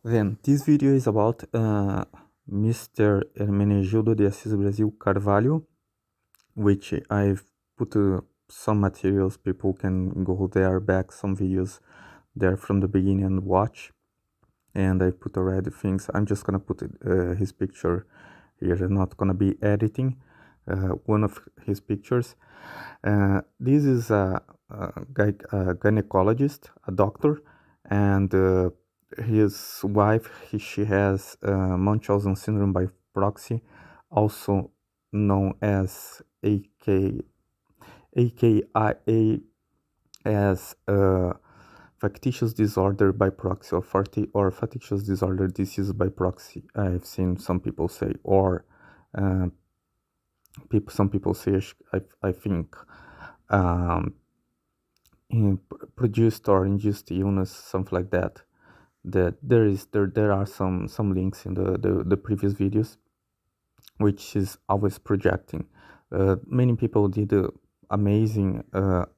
Then this video is about Mr. Hermenegildo de Assis Brasil Carvalho, which I've put some materials. People can go there, back some videos there from the beginning and watch. And I put already things. I'm just gonna put his picture here. I'm not gonna be editing one of his pictures. This is a gynecologist, a doctor, and his wife, she has Munchausen syndrome by proxy, also known as AKIA as factitious disorder by proxy or factitious disorder disease by proxy. I've seen some people say, or uh, some people say, I think, um, produced or induced illness, something like that. That there are some links in the previous videos, which is always projecting. Many people did amazing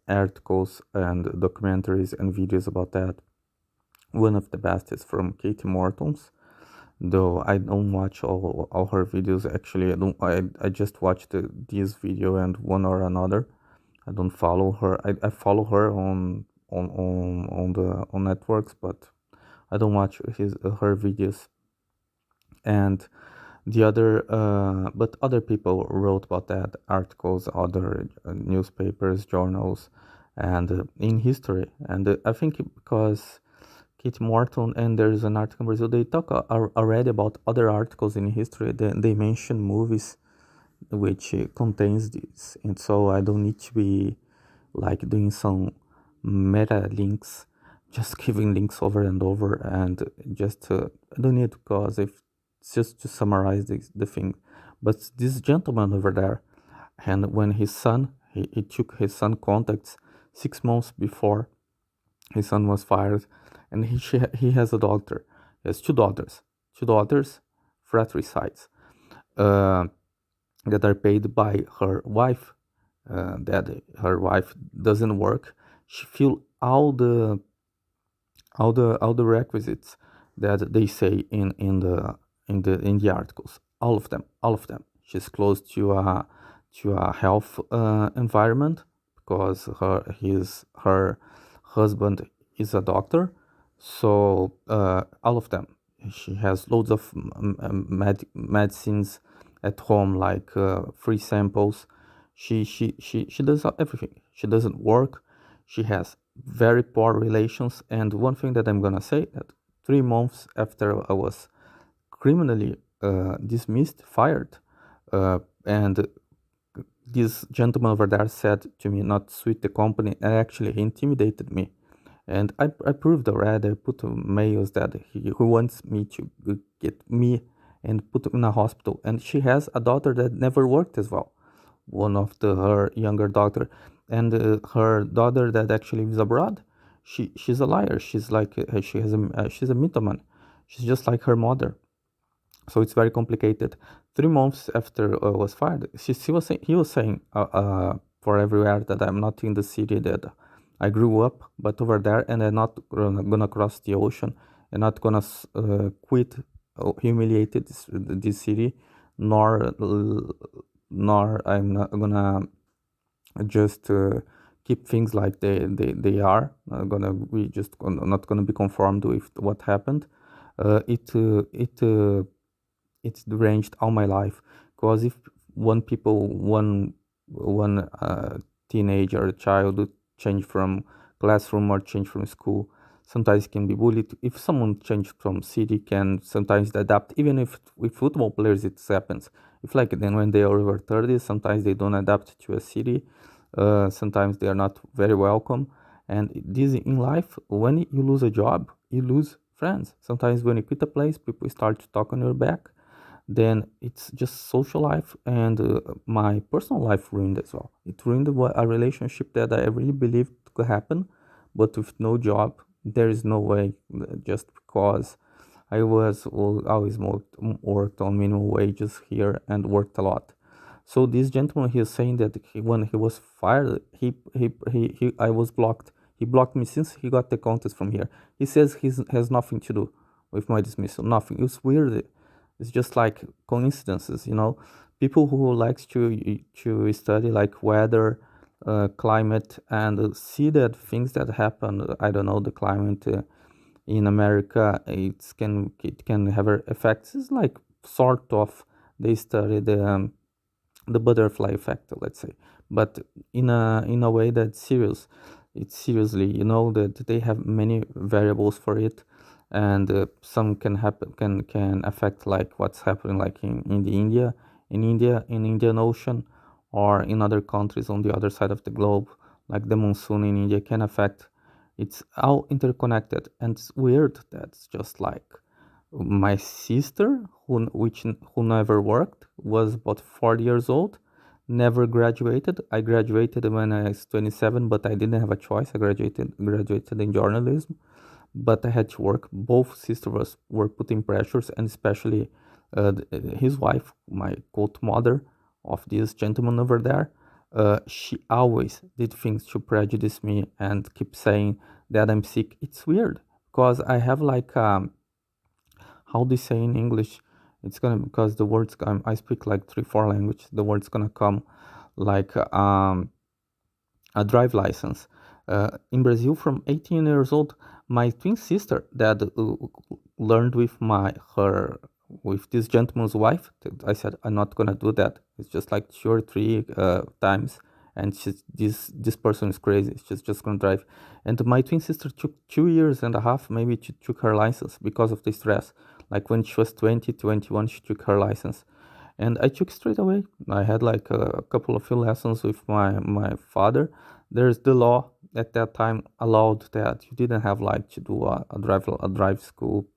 articles and documentaries and videos about that. One of the best is from Katie Morton's, though I don't watch all her videos. Actually, I just watched this video and one or another. I don't follow her. I follow her on networks, but I don't watch her videos. And the other, but other people wrote about that, articles, other newspapers, journals, and in history. And I think because Kate Morton, and there's an article in Brazil, they talk already about other articles in history. They mention movies which contains this, and so I don't need to be like doing some meta links, just giving links over and over, and just I don't need, because if it's just to summarize the thing. But this gentleman over there, and when his son, he took his son contacts 6 months before his son was fired, and he has a daughter. He has two daughters, fratricides, uh, that are paid by her wife. That her wife doesn't work. She fill all the requisites that they say in the articles. All of them. She's close to a health environment, because her husband is a doctor. So all of them. She has loads of medicines at home, like free samples. She does everything. She doesn't work. She has very poor relations. And one thing that I'm gonna say, that 3 months after I was criminally dismissed, fired, and this gentleman over there said to me not to switch the company, and actually he intimidated me. And I proved already. I put mails that he wants me to get me and put him in a hospital. And she has a daughter that never worked as well, one of her younger daughter, and her daughter that actually lives abroad. She's a liar. She's like she's a mythoman. She's just like her mother. So it's very complicated. 3 months after I was fired, he was saying for everywhere that I'm not in the city that I grew up, but over there, and I'm not gonna cross the ocean, and not gonna quit, humiliated this city, nor I'm not gonna just keep things like they are. We just not gonna be conformed with what happened. It deranged all my life, because if one teenager or child change from classroom or change from school, sometimes can be bullied. If someone change from city, can sometimes adapt. Even if with football players it happens. If like then when they are over 30, sometimes they don't adapt to a city. Sometimes they are not very welcome. And this in life, when you lose a job, you lose friends. Sometimes when you quit a place, people start to talk on your back. Then it's just social life, and my personal life ruined as well. It ruined a relationship that I really believed could happen, but with no job, there is no way. Just because I was always worked on minimum wages here and worked a lot. So this gentleman, he is saying that when he was fired, I was blocked. He blocked me since he got the contest from here. He says he has nothing to do with my dismissal. Nothing. It's weird. It's just like coincidences, you know. People who likes to study like weather, climate, and see that things that happen. I don't know the climate in America. It can have effects. It's like sort of they study the butterfly effect, let's say, but in a way that's serious. It's seriously, you know, that they have many variables for it, and some can happen can affect like what's happening like in the in Indian Ocean, or in other countries on the other side of the globe, like the monsoon in India can affect. It's all interconnected, and it's weird that's just like my sister, who never worked, was about 40 years old, never graduated. I graduated when I was 27, but I didn't have a choice. I graduated in journalism, but I had to work. Both sisters were putting pressures, and especially his wife, my godmother of this gentleman over there. She always did things to prejudice me and keep saying that I'm sick. It's weird because I have like how they say in English. It's gonna, because the words I speak like 3 4 language. The words gonna come like a drive license. In Brazil, from 18 years old, my twin sister that learned with my her with this gentleman's wife. I said I'm not gonna do that. It's just like 2 or 3 times, and this person is crazy. She's just gonna drive. And my twin sister took 2 years and a half, maybe to took her license because of the stress. Like when she was 20, 21, she took her license, and I took straight away. I had like a couple of few lessons with my father. There's the law at that time allowed that you didn't have like to do a drive school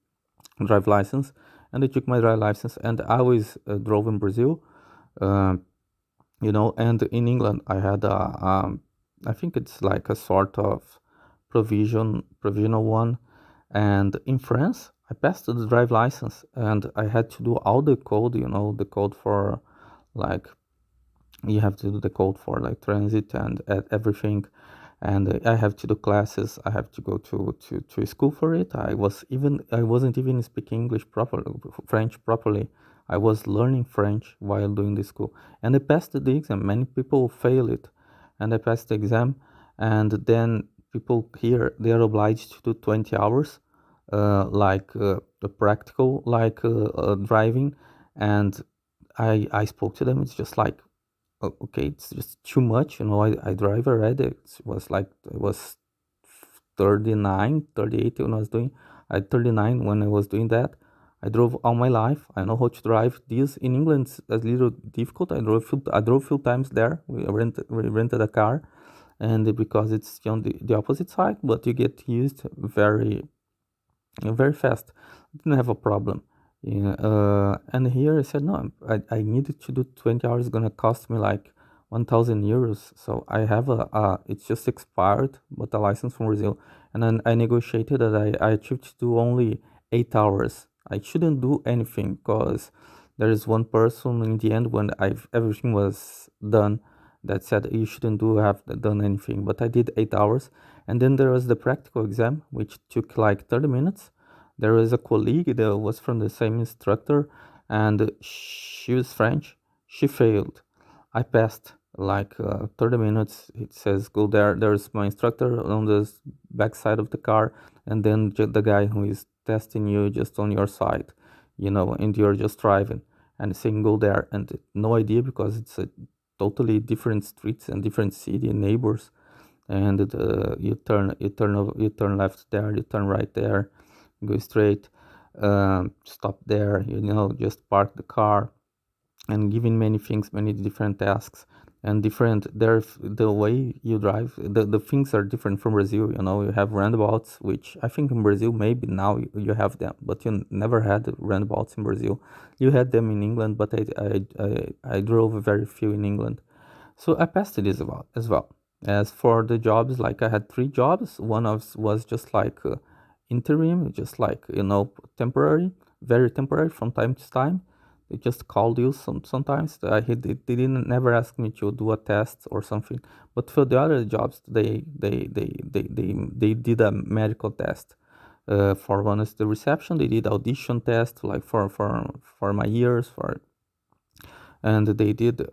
drive license, and I took my drive license, and I always drove in Brazil, um, you know, and in England I had I think it's like a sort of provisional one, and in France I passed the drive license, and I had to do all the code, you know, the code for like you have to do the code for like transit and everything, and I have to do classes. I have to go to school for it. I wasn't even speaking English properly, French properly. I was learning French while doing the school, and I passed the exam. Many people fail it, and I passed the exam, and then people here they are obliged to do 20 hours, like the practical, like driving, and I spoke to them. It's just like, okay, it's just too much, you know. I drive already. It was like I was 39, 38 when I was doing. I 39 when I was doing that. I drove all my life. I know how to drive. This in England is a little difficult. I drove few times there. We rented a car, and because it's on the opposite side, but you get used very fast. Didn't have a problem. Yeah, and here I said no. I needed to do 20 hours. Gonna cost me like 1,000 euros. So I have it's just expired, but a license from Brazil, and then I negotiated that I should do only 8 hours. I shouldn't do anything because there is one person in the end when everything was done that said you shouldn't have done anything. But I did 8 hours, and then there was the practical exam, which took like 30 minutes. There was a colleague that was from the same instructor, and she was French. She failed. I passed like 30 minutes. It says go there. There's my instructor on the back side of the car, and then the guy who is testing you just on your side, you know, and you're just driving and saying go there. And no idea because it's a totally different streets and different city and neighbors. And you turn left there, you turn right there, go straight, stop there, you know, just park the car, and giving many things, many different tasks, and different there. The way you drive, the things are different from Brazil. You know, you have roundabouts, which I think in Brazil maybe now you have them, but you never had roundabouts in Brazil. You had them in England, but I drove very few in England. So I passed it as well. As for the jobs, like I had 3 jobs. One of was just like interim, just like, you know, temporary, very temporary from time to time. They just called you sometimes. They didn't never ask me to do a test or something. But for the other jobs, they did a medical test. For one is the reception. They did audition test like for my years and they did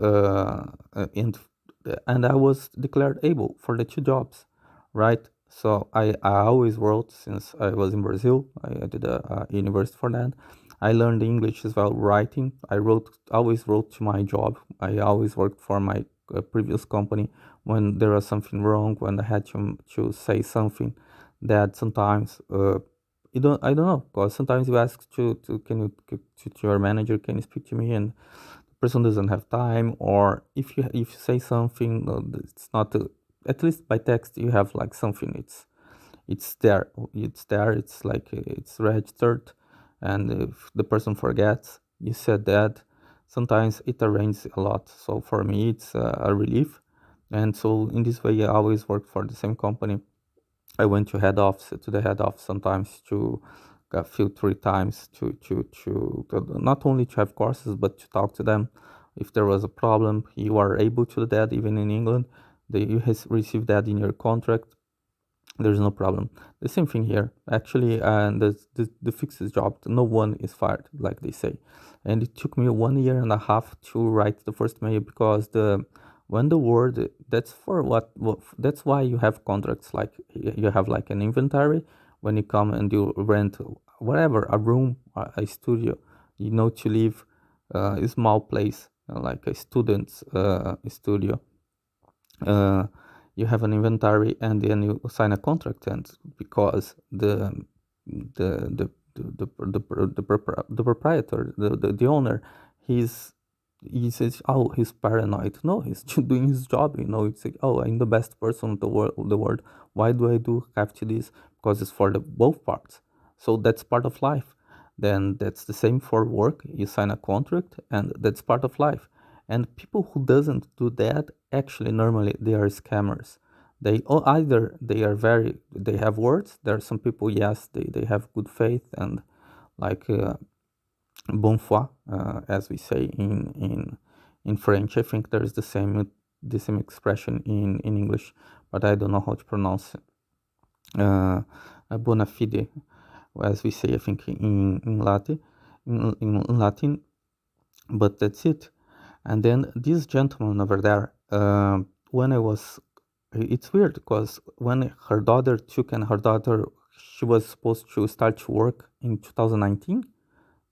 and I was declared able for the two jobs, right? So I always wrote since I was in Brazil. I did a university for that. I learned English as well, writing. Always wrote to my job. I always worked for my previous company when there was something wrong, when I had to say something that sometimes I don't know, because sometimes you ask to can you to your manager, can you speak to me, and person doesn't have time, or if you say something it's not at least by text you have like something, it's there, it's like it's registered, and if the person forgets you said that, sometimes it arranges a lot. So for me it's a relief, and so in this way I always work for the same company. I went to the head office sometimes to a few 3 times to not only to have courses but to talk to them. If there was a problem, you are able to do that even in England. You receive that in your contract. There's no problem. The same thing here, actually, and the fixed job. No one is fired, like they say. And it took me 1.5 years to write the first mail because when the word that's for what that's why you have contracts, like you have like an inventory when you come and you rent whatever, a room, a studio, to live a small place like a student's studio. uh, you have an inventory and then you sign a contract, and because the the proprietor, the owner, he's he says, oh, he's paranoid. No, he's doing his job. It's like, oh, I'm the best person in the world. Why do I do have to this? Because it's for the both parts. So that's part of life. Then that's the same for work. You sign a contract, and that's part of life. And people who doesn't do that, actually normally they are scammers. Either they have words. There are some people, yes, they have good faith and like bon foi, as we say in French. I think there is the same expression in English, but I don't know how to pronounce it. Bona fide, as we say, I think in Latin, in Latin. But that's it. And then this gentleman over there, when I was, it's weird because when her daughter she was supposed to start to work in 2019,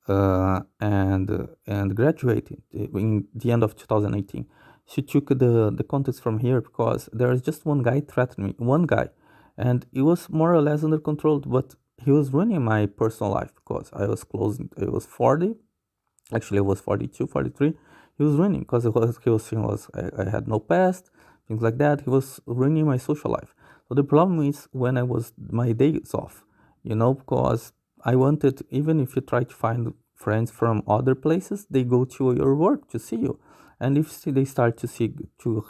and graduated in the end of 2018. She took the context from here because there is just one guy threatening me, one guy, and it was more or less under control, but he was ruining my personal life because I was closing. I was 40, actually I was 42, 43. He was ruining because he was saying I had no past, things like that. He was ruining my social life. So the problem is when I was my days off, because I wanted, even if you try to find friends from other places, they go to your work to see you. And if they start to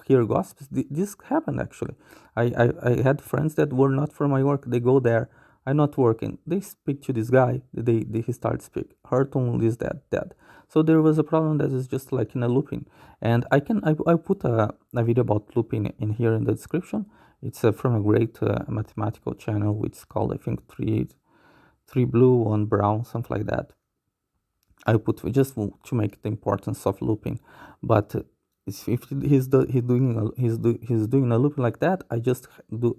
hear gossips, this happened actually. I had friends that were not from my work. They go there. I'm not working. They speak to this guy. He start speak. Hurton, this, that. So there was a problem that is just like in a looping. And I put a video about looping in here in the description. It's from a great mathematical channel, which is called, I think, three blue, one brown, something like that. I put just to make the importance of looping, but if he's doing a looping like that, I just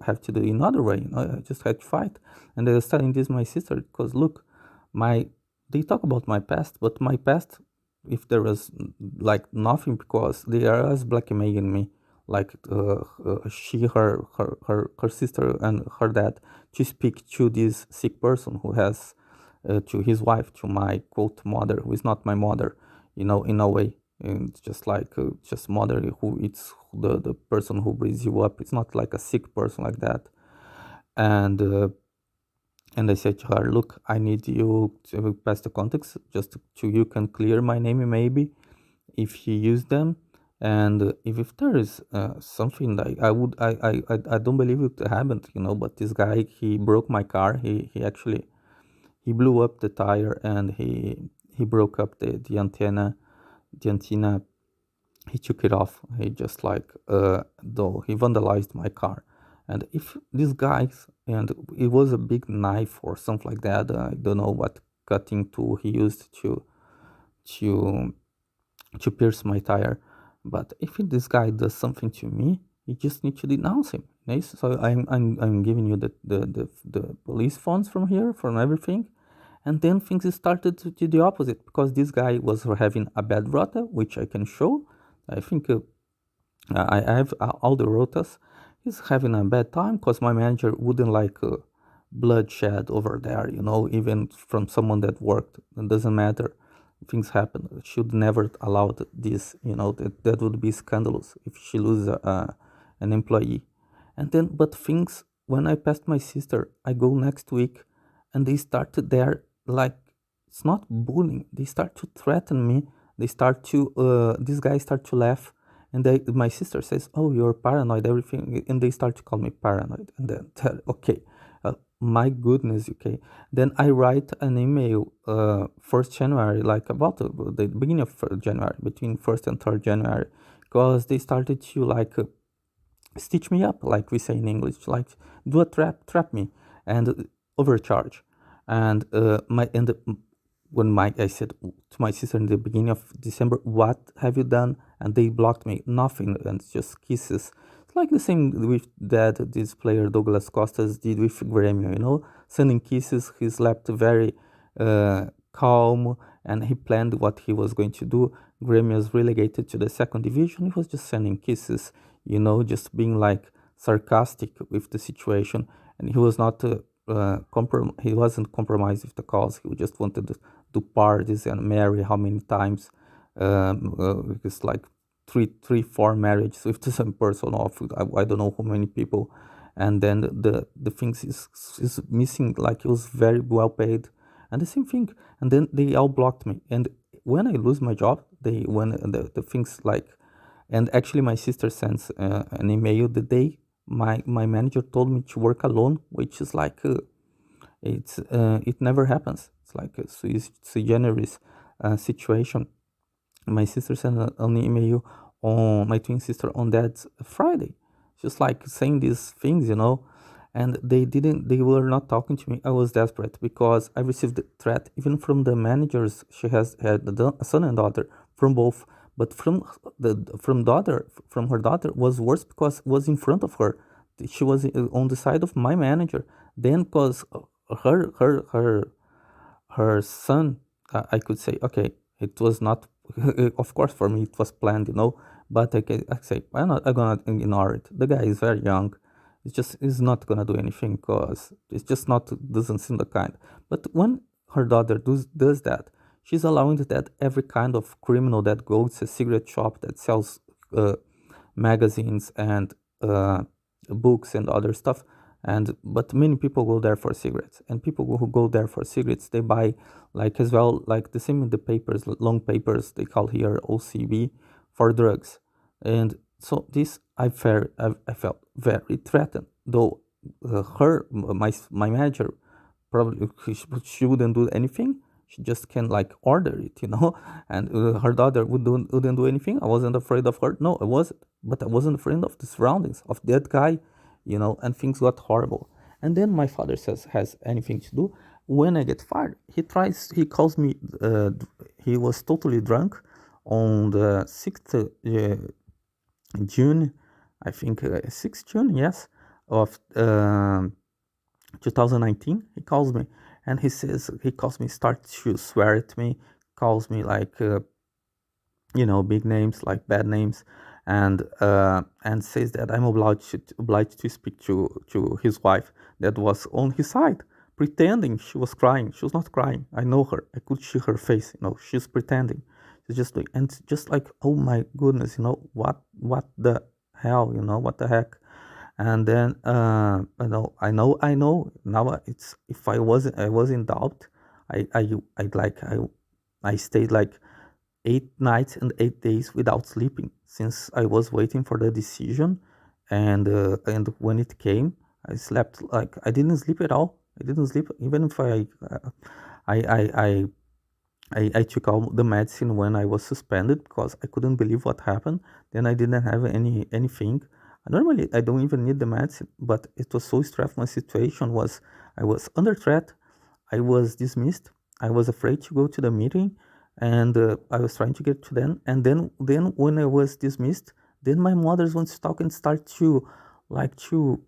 have to do it another way. I just had to fight, and I was telling this my sister because look, they talk about my past, but my past, if there was like nothing, because they are as blackmailing me, like her sister and her dad, to speak to this sick person who has to his wife, to my quote mother, who is not my mother, in a way. And it's just like just mother, who it's the person who brings you up. It's not like a sick person like that. And I said to her, look, I need you to pass the contacts just to you can clear my name maybe if you use them. And if there is something like I don't believe it happened, but this guy, he broke my car. He actually he blew up the tire, and he broke up the antenna. The antenna, he took it off. He just like though he vandalized my car. And if these guys and it was a big knife or something like that. I don't know what cutting tool he used to to pierce my tire. But if this guy does something to me, you just need to denounce him. Nice. So I'm giving you the police phones from here, from everything. And then things started to do the opposite because this guy was having a bad rota, which I can show. I think I have all the rotas. He's having a bad time because my manager wouldn't like bloodshed over there, even from someone that worked. It doesn't matter. Things happen. Should never allow this, that would be scandalous if she loses an employee. And then, but things, when I passed my sister, I go next week and they started there like, it's not bullying. They start to threaten me. They start to, this guy start to laugh and my sister says, "Oh, you're paranoid, everything," and they start to call me paranoid. And then, okay, my goodness, okay. Then I write an email, 1st January, like about the beginning of January, between 1st and 3rd January, because they started to like stitch me up, like we say in English, like do a trap me, and overcharge. And when I said to my sister in the beginning of December, "What have you done?" And they blocked me. Nothing, and it's just kisses. It's like the same with that this player Douglas Costas did with Grêmio, sending kisses. He slept very calm, and he planned what he was going to do. Grêmio was relegated to the 2nd division. He was just sending kisses, just being like sarcastic with the situation, and he was not. He wasn't compromised with the cause. He just wanted to do parties and marry how many times. It's like four marriages with the same person, or I don't know how many people. And then the things is missing. Like, it was very well paid, and the same thing. And then they all blocked me. And when I lose my job, when the things like, and actually my sister sends an email the day my manager told me to work alone, which is like it never happens. It's like a sui generis situation. My sister sent an email on my twin sister on that Friday, just like saying these things, and they were not talking to me. I was desperate because I received the threat even from the managers. She had a son and daughter, from both, but from her daughter was worse because it was in front of her. She was on the side of my manager. Then, because her son, I could say, okay, it was not, of course, for me, it was planned, but I say, I'm gonna ignore it. The guy is very young. He's not gonna do anything because it's just not, doesn't seem the kind. But when her daughter does that, she's allowing that every kind of criminal that goes to a cigarette shop that sells magazines and books and other stuff, but many people go there for cigarettes, and people who go there for cigarettes, they buy, like, as well, like the same in the papers, long papers, they call here OCB, for drugs. And so this, I felt very threatened, though my manager, probably she wouldn't do anything. She just can like order it, and her daughter wouldn't do anything. I wasn't afraid of her. No, I wasn't. But I wasn't afraid of the surroundings of that guy, and things got horrible. And then my father says, has anything to do. When I get fired, he calls me, he was totally drunk on the 6th June, I think, 6th June, yes, of 2019. He calls me and he calls me, starts to swear at me, calls me like, big names, like bad names, and says that I'm obliged to speak to his wife that was on his side, pretending she was crying. She was not crying. I know her. I could see her face. She's pretending. She's just like, and just like, oh my goodness, what the hell, what the heck. And then I know now. It's, if I was in doubt, I stayed like 8 nights and 8 days without sleeping, since I was waiting for the decision. And when it came, I slept like, I didn't sleep at all. I didn't sleep even if I I I took all the medicine when I was suspended because I couldn't believe what happened. Then I didn't have anything. Normally, I don't even need the medicine, but it was so stressful. My situation was I was under threat. I was dismissed. I was afraid to go to the meeting, and I was trying to get to them. And then when I was dismissed, then my mothers wants to talk and start to like to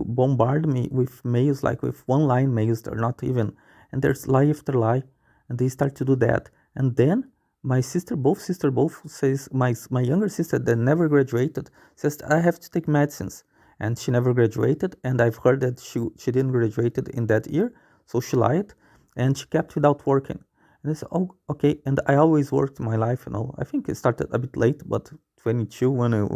bombard me with mails, like with one line mails. They're not even, and there's lie after lie, and they start to do that. And then my sister both says my younger sister that never graduated says I have to take medicines, and she never graduated. And I've heard that she didn't graduated in that year, so she lied, and she kept without working. And I said, oh, okay. And I always worked my life, I think it started a bit late, but 22 when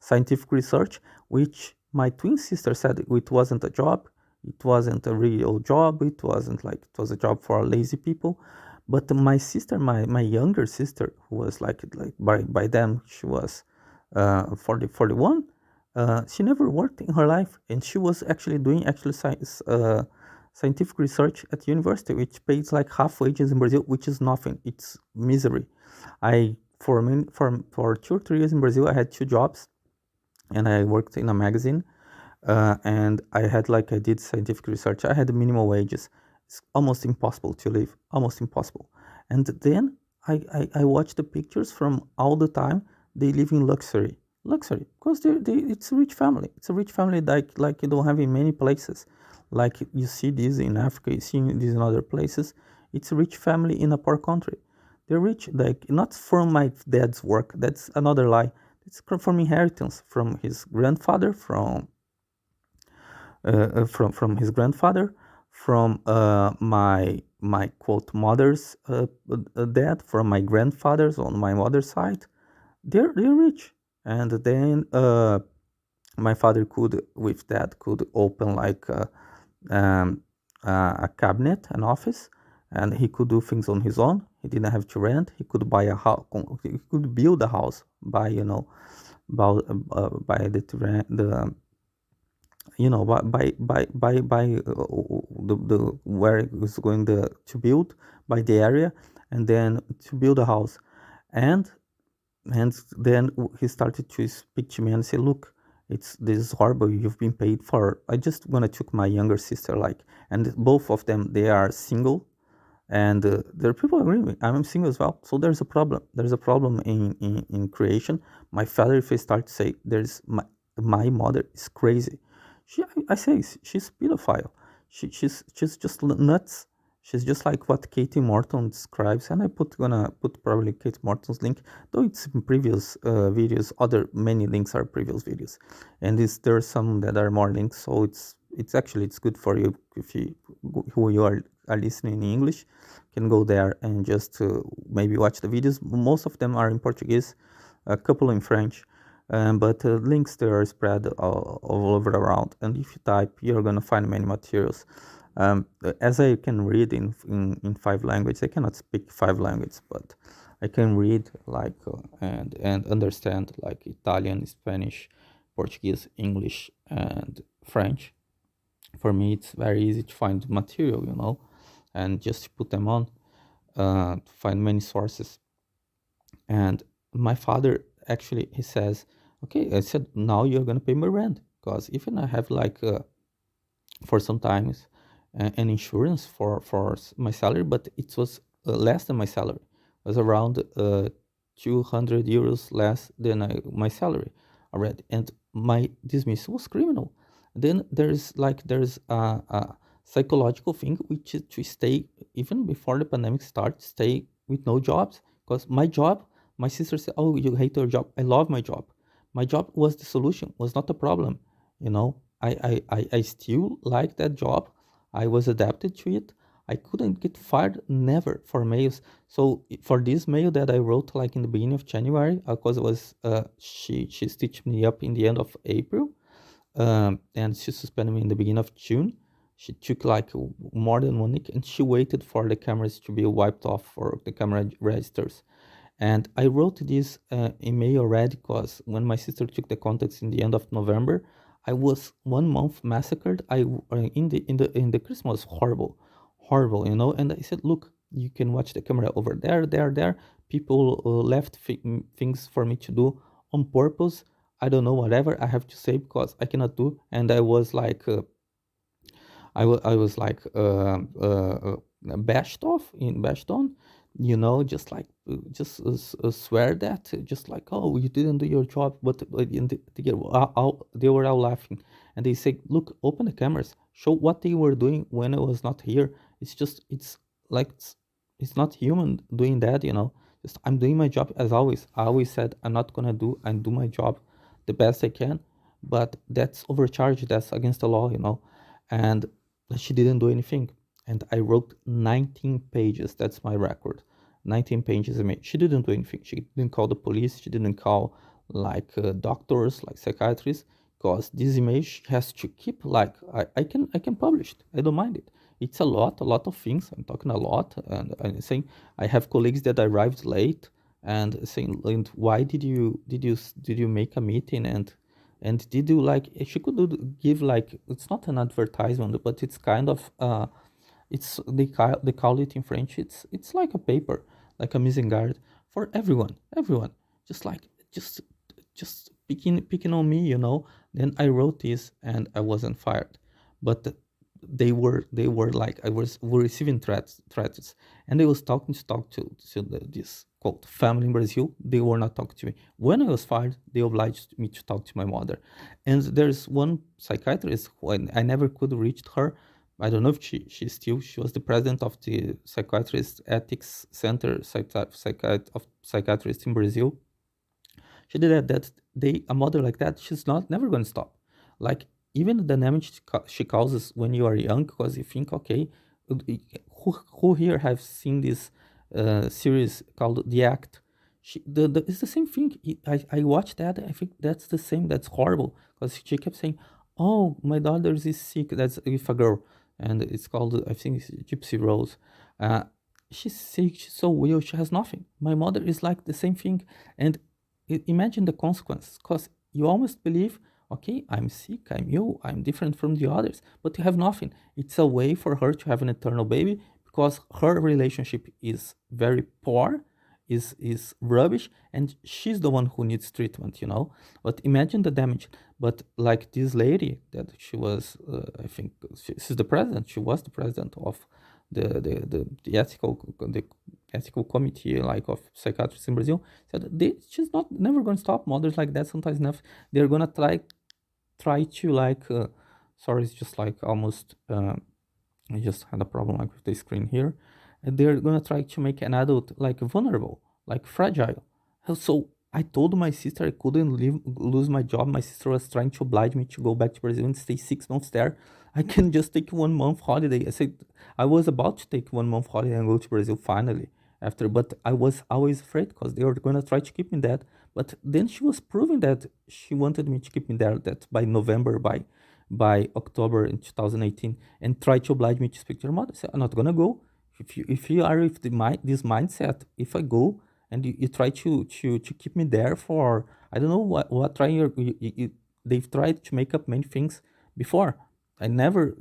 scientific research, which my twin sister said it wasn't a job, it wasn't a real job, it wasn't like it was a job for lazy people. But my sister, my younger sister, who was like by then she was 41, she never worked in her life, and she was actually doing actually science, scientific research at university, which pays like half wages in Brazil, which is nothing. It's misery. I for 2 or 3 years in Brazil, I had 2 jobs, and I worked in a magazine, and I had like I did scientific research. I had minimal wages. It's almost impossible to live, almost impossible. And then I watch the pictures from all the time. They live in luxury, because it's a rich family. It's a rich family like you don't have in many places. Like you see this in Africa, you see this in other places. It's a rich family in a poor country. They're rich, like not from my dad's work. That's another lie. It's from inheritance from his grandfather, from his grandfather, from my quote mother's dad, from my grandfathers on my mother's side. They're rich, and then my father could with that could open like um, a cabinet, an office, and he could do things on his own. He didn't have to rent. He could buy a house. He could build a house by by the the where it was going to build, by the area, and then to build a house. And and then he started to speak to me and say, look, this is horrible, you've been paid for. I just gonna took my younger sister, like, and both of them, they are single, and there are people agree with me. I'm single as well, so there's a problem. There's a problem in creation. My father, if I start to say there's my mother is crazy, I say she's pedophile. She's just nuts. She's just like what Katie Morton describes, and I gonna put probably Katie Morton's link, though it's in previous videos. Other many links are previous videos, and there are some that are more links. So it's actually it's good for you if you who you are listening in English can go there and just maybe watch the videos. Most of them are in Portuguese, a couple in French, but links there are spread all over around. And if you type, you're gonna find many materials. As I can read in 5 languages, I cannot speak 5 languages, but I can read like and understand like Italian, Spanish, Portuguese, English, and French. For me, it's very easy to find material, and just put them on, to find many sources. And my father actually, he says, okay, I said, now you're gonna pay my rent, because even I have like for sometimes an insurance for my salary, but it was less than my salary. It was around 200 euros less than my salary already, and my dismissal was criminal. Then there's a psychological thing, which is to stay even before the pandemic starts, stay with no jobs, because my job. My sister said, "Oh, you hate your job." I love my job. My job was the solution, was not the problem. I still like that job. I was adapted to it. I couldn't get fired, never, for mails. So for this mail that I wrote like in the beginning of January, because it was she stitched me up in the end of April, and she suspended me in the beginning of June. She took like more than 1 week, and she waited for the cameras to be wiped off for the camera registers. And I wrote this email already because when my sister took the contacts in the end of November, I was 1 month massacred. In the Christmas, horrible, horrible, And I said, look, you can watch the camera over there, there, there. People left things for me to do on purpose. I don't know, whatever I have to say because I cannot do. And I was like, I was like bashed off in bashed on, just like swear that, just like, oh, you didn't do your job, but they were all laughing, and they say, look, open the cameras, show what they were doing when I was not here. It's like it's not human doing that, Just I'm doing my job as always. I always said I'm do my job the best I can, but that's overcharge. That's against the law, and she didn't do anything. And I wrote 19 pages. That's my record. 19 pages. I mean, she didn't do anything. She didn't call the police. She didn't call like doctors, like psychiatrists, because this image has to keep like I can publish it. I don't mind it. It's a lot of things. I'm talking a lot, and I'm saying I have colleagues that arrived late and saying, and why did you make a meeting and did you like she could give like it's not an advertisement but it's kind of it's they call it in French, it's like a paper, like a mise en garde for everyone, just like just picking on me, then I wrote this and I wasn't fired, but they were like were receiving threats, and they was talking to this quote family in Brazil. They were not talking to me. When I was fired, they obliged me to talk to my mother. And there's one psychiatrist who I never could reach her. I don't know if she was the president of the Psychiatrist Ethics Center, of psychiatrists in Brazil. She did that they a mother like that, she's not never going to stop. Like even the damage she causes when you are young, because you think, okay, who here have seen this series called The Act? It's the same thing. I watched that. I think that's the same. That's horrible because she kept saying, "Oh, my daughter is sick." That's with a girl, and it's called, I think, it's Gypsy Rose. Uh, she's sick. She's so ill. She has nothing. My mother is like the same thing, and imagine the consequences, because you almost believe, okay, I'm sick, I'm ill, I'm different from the others, but you have nothing. It's a way for her to have an eternal baby because her relationship is very poor, is rubbish, and she's the one who needs treatment, But imagine the damage. But like this lady that she was, I think she's the president. She was the president of the ethical committee, like, of psychiatrists in Brazil, said she's not never going to stop. Mothers like that sometimes enough, they're gonna try to like sorry, it's just like almost I just had a problem like with the screen here. And they're gonna try to make an adult like vulnerable, like fragile. So I told my sister I couldn't lose my job. My sister was trying to oblige me to go back to Brazil and stay 6 months there. I can just take 1 month holiday. I said I was about to take 1 month holiday and go to Brazil finally after, but I was always afraid because they were gonna try to keep me there. But then she was proving that she wanted me to keep me there. That by November, by October in 2018, and try to oblige me to speak to your mother. Say, I'm not gonna go. If you are with this mindset, if I go and you try to keep me there for, I don't know what trying they've tried to make up many things before. I never,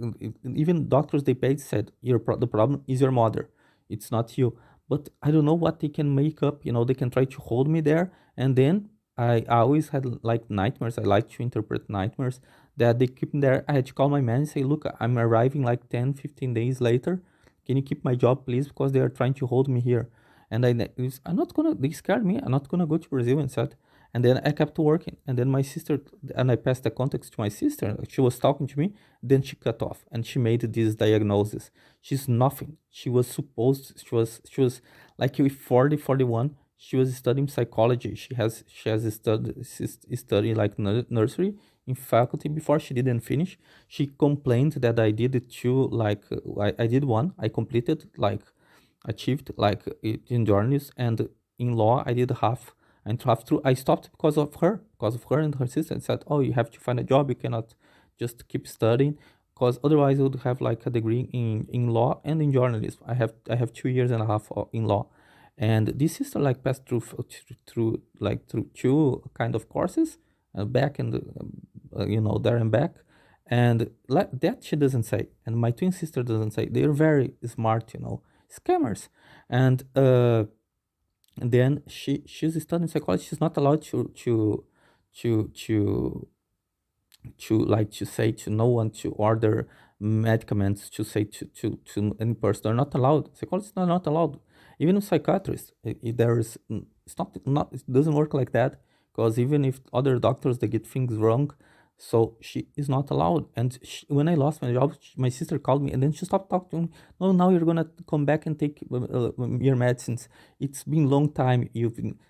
even doctors they paid said the problem is your mother, it's not you. But I don't know what they can make up. They can try to hold me there, and then I always had like nightmares. I like to interpret nightmares that they keep me there. I had to call my man and say, look, I'm arriving like 10, 15 days later. Can you keep my job, please? Because they are trying to hold me here. And I'm not gonna, they scared me. I'm not gonna go to Brazil and said, and then I kept working. And then my sister, and I passed the context to my sister. She was talking to me. Then she cut off and she made this diagnosis. She's nothing. She was like with 40, 41. She was studying psychology. She has studied like nursery in faculty before. She didn't finish. She complained that I did two, like I did one. I completed, like achieved like it in journalism, and in law I did half, and half through I stopped because of her and her sister, and said, oh, you have to find a job, you cannot just keep studying, because otherwise I would have like a degree in law and in journalism. I have 2 years and a half in law. And this sister like passed through two kind of courses, back and there and back, and like that she doesn't say, and my twin sister doesn't say. They're very smart, scammers. And then she's studying psychology. She's not allowed to like to say to no one to order medicaments, to say to any person. They're not allowed. Psychologists are not allowed. Even with psychiatrists, there is not it doesn't work like that, because even if other doctors they get things wrong, so she is not allowed. And when I lost my job, my sister called me and then she stopped talking to me. No, now you're gonna come back and take your medicines. It's been long time. You've been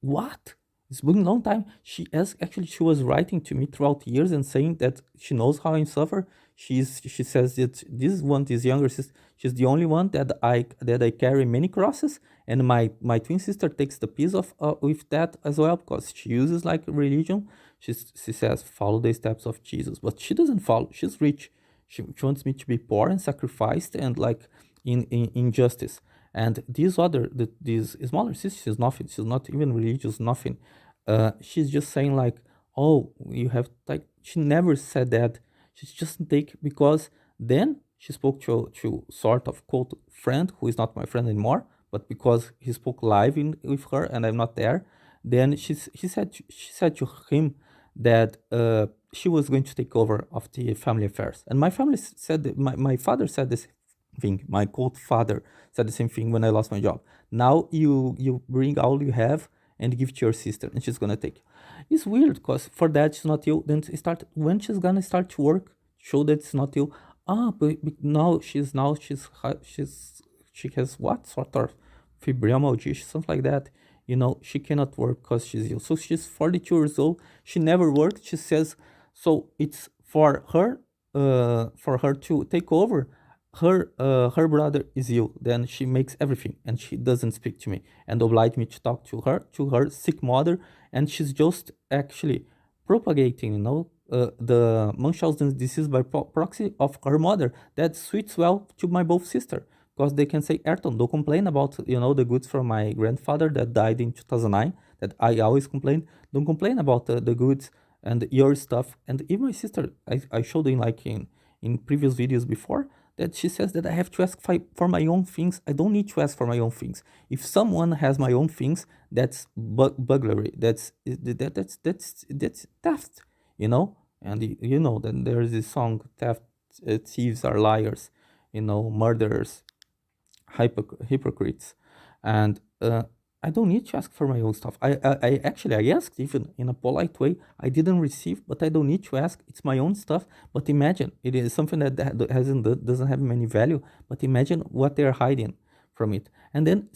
what? It's been a long time. Actually she was writing to me throughout years and saying that she knows how I suffer. She says that this younger sister, she's the only one that I carry many crosses, and my twin sister takes the piece of with that as well, because she uses like religion. She says follow the steps of Jesus, but she doesn't follow. She's rich. She wants me to be poor and sacrificed and like in injustice. And these smaller sisters, she's nothing. She's not even religious, nothing. She's just saying like, oh, you have like. She never said that. She's just take because then she spoke to sort of quote friend who is not my friend anymore, but because he spoke live with her and I'm not there, then she said to him that she was going to take over of the family affairs. And my family said that my father said this thing. My quote father said the same thing when I lost my job. Now you bring all you have and give to your sister, and she's gonna take. It's weird because for that she's not ill. Then start when she's gonna start to work, show that it's not ill. But she has what sort of fibromyalgia, something like that. She cannot work because she's ill. So she's 42 years old. She never worked. She says so. It's for her to take over. Her brother is ill, then she makes everything and she doesn't speak to me and oblige me to talk to her sick mother, and she's just actually propagating the Munchausen's disease by proxy of her mother. That suits well to my both sister, because they can say, Ayrton, don't complain about the goods from my grandfather that died in 2009, that I always complain. Don't complain about the goods and your stuff. And even my sister, I showed in like in previous videos before, that she says that I have to ask for my own things. I don't need to ask for my own things. If someone has my own things, that's burglary. That's theft, And then there's this song, theft, thieves are liars, murderers, hypocrites, and I don't need to ask for my own stuff. I actually I asked even in a polite way. I didn't receive, but I don't need to ask. It's my own stuff. But imagine it is something that doesn't have any value. But imagine what they're hiding from it. And then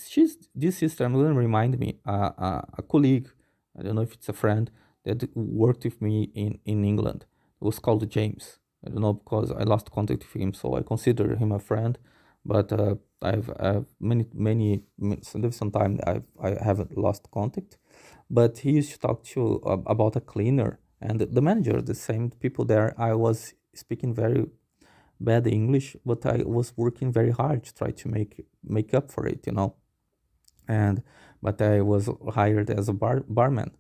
this sister. I'm gonna remind me a colleague. I don't know if it's a friend that worked with me in England. It was called James. I don't know because I lost contact with him, so I consider him a friend. But I've many some time I haven't lost contact. But he used to talk to about a cleaner and the manager, the same people there. I was speaking very bad English, but I was working very hard to try to make up for it, And but I was hired as a barman.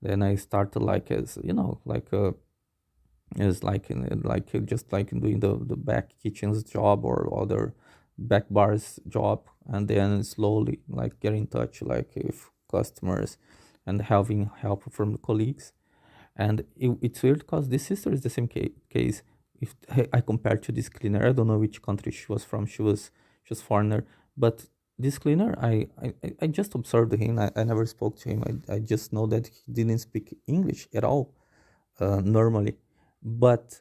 Then I started like as like is like just like doing the back kitchens job or other back bars job, and then slowly like get in touch like with customers and having help from the colleagues. And it's weird because this sister is the same case. If I compare to this cleaner, I don't know which country she was from. She was foreigner, but this cleaner, I just observed him. I never spoke to him. I just know that he didn't speak English at all normally. But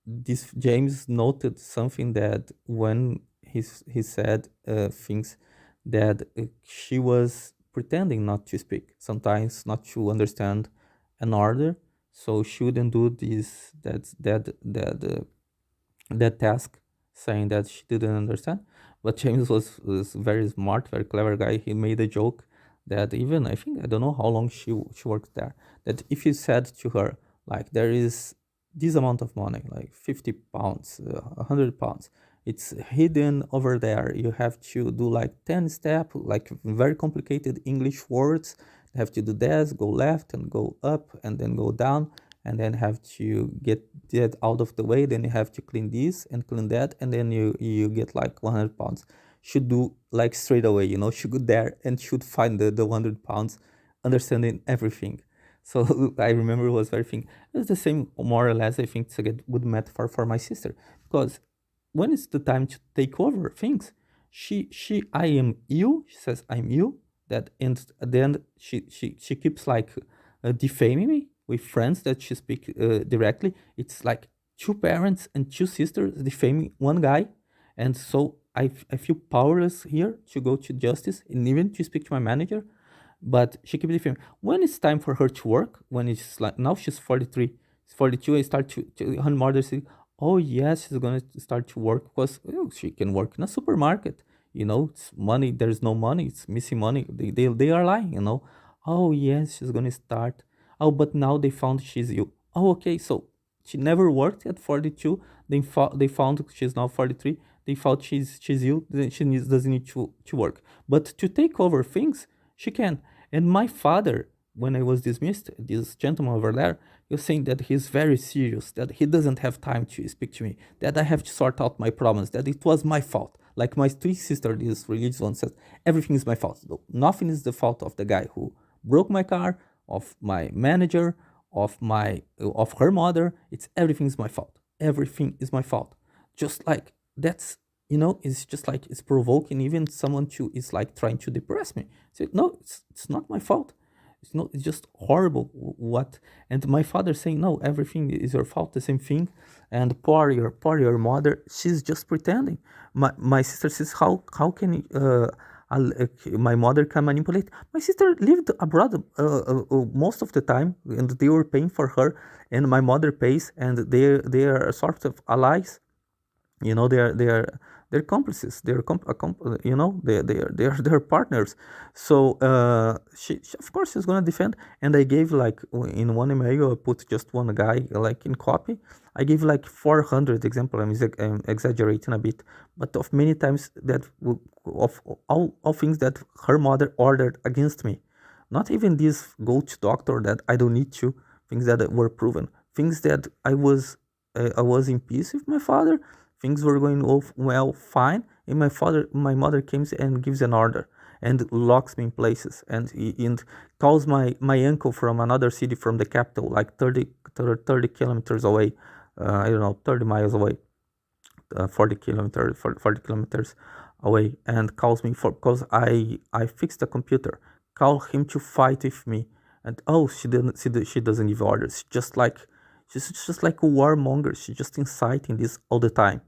this James noted something that when he said things that she was pretending not to speak, sometimes not to understand an order, so she wouldn't do this that task, saying that she didn't understand. But James was very smart, very clever guy. He made a joke that even I think I don't know how long she worked there. That if you said to her like there is this amount of money, like 50 pounds, 100 pounds, it's hidden over there. You have to do like 10 step, like very complicated English words. You have to do this, go left and go up and then go down, and then have to get that out of the way. Then you have to clean this and clean that, and then you get like 100 pounds. Should do like straight away, should go there and should find the 100 pounds, understanding everything. So I remember it was very thing. It's the same, more or less. I think it's a good metaphor for my sister, because when it's the time to take over things, I am you. She says I'm you. That, and at the end, she keeps like defaming me with friends that she speak directly. It's like two parents and two sisters defaming one guy, and so I feel powerless here to go to justice and even to speak to my manager. But she keeps defaming. When it's time for her to work, when it's like now she's 43, 42, I start her mother say, oh yes, she's gonna start to work because she can work in a supermarket. It's money. There's no money. It's missing money. They are lying. Oh yes, she's gonna start. Oh, but now they found she's ill. Oh, okay. So she never worked at 42. They found she's now 43. They thought she's ill. Then she doesn't need to work. But to take over things, she can. And my father, when I was dismissed, this gentleman over there, he was saying that he's very serious, that he doesn't have time to speak to me, that I have to sort out my problems, that it was my fault. Like my twin sister, this religious one, says, everything is my fault. No, nothing is the fault of the guy who broke my car, of my manager, of her mother. It's everything is my fault. Everything is my fault. Just like that's it's just like it's provoking even someone to is like trying to depress me. So no, it's not my fault. It's just horrible. What? And my father saying no, everything is your fault, the same thing. And poor your mother, she's just pretending. My sister says, how can my mother can manipulate? My sister lived abroad most of the time, and they were paying for her, and my mother pays, and they are sort of allies. They're complices. They're partners. So she of course she's gonna defend. And I gave like in one email, I put just one guy like in copy. I gave like 400 example. I'm exaggerating a bit, but of many times that of all things that her mother ordered against me. Not even this go to doctor that I don't need to. Things that were proven. Things that I was in peace with my father. Things were going off well, fine, and my mother comes and gives an order and locks me in places, and calls my uncle from another city, from the capital, like 30 kilometers away. I don't know, 30 miles away, 40 kilometers away, and calls me for because I fixed the computer. Call him to fight with me, and oh, she doesn't give orders. She's just like a warmonger. She's just inciting this all the time.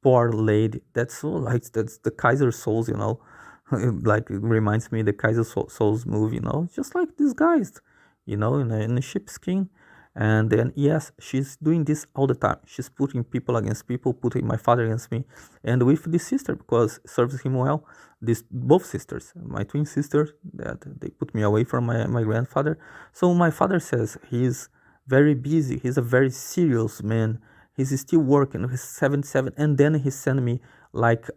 Poor lady. That's so like that's the Kaiser Souls, like it reminds me the Kaiser Souls movie, just like these guys, in a sheepskin. And then yes, she's doing this all the time. She's putting people against people, putting my father against me, and with this sister because it serves him well. This both sisters, my twin sisters, that they put me away from my grandfather. So my father says he's very busy. He's a very serious man. He's still working. He's 77, and then he sent me like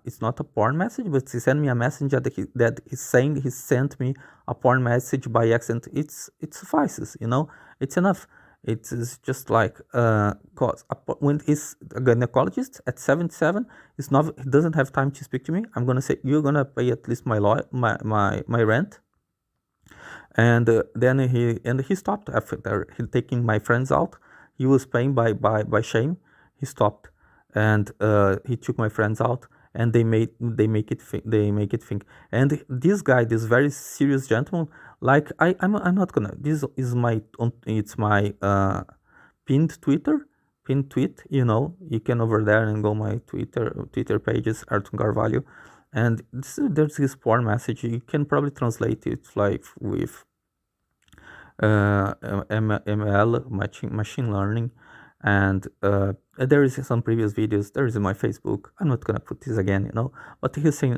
it's not a porn message, but he sent me a message that he's saying he sent me a porn message by accident. It suffices, it's enough. It is just like cause when he's a gynecologist at 77, he doesn't have time to speak to me. I'm gonna say you're gonna pay at least my rent. And then he stopped after he taking my friends out. He was paying by shame. He stopped, and he took my friends out, and they make it think. And this guy, this very serious gentleman, like I'm not gonna. This is it's my pinned tweet. You can over there and go my Twitter pages, Arthur Carvalho, and there's this porn message. You can probably translate it like with ML, machine learning, and there is some previous videos. There is in my Facebook. I'm not gonna put this again, but he's saying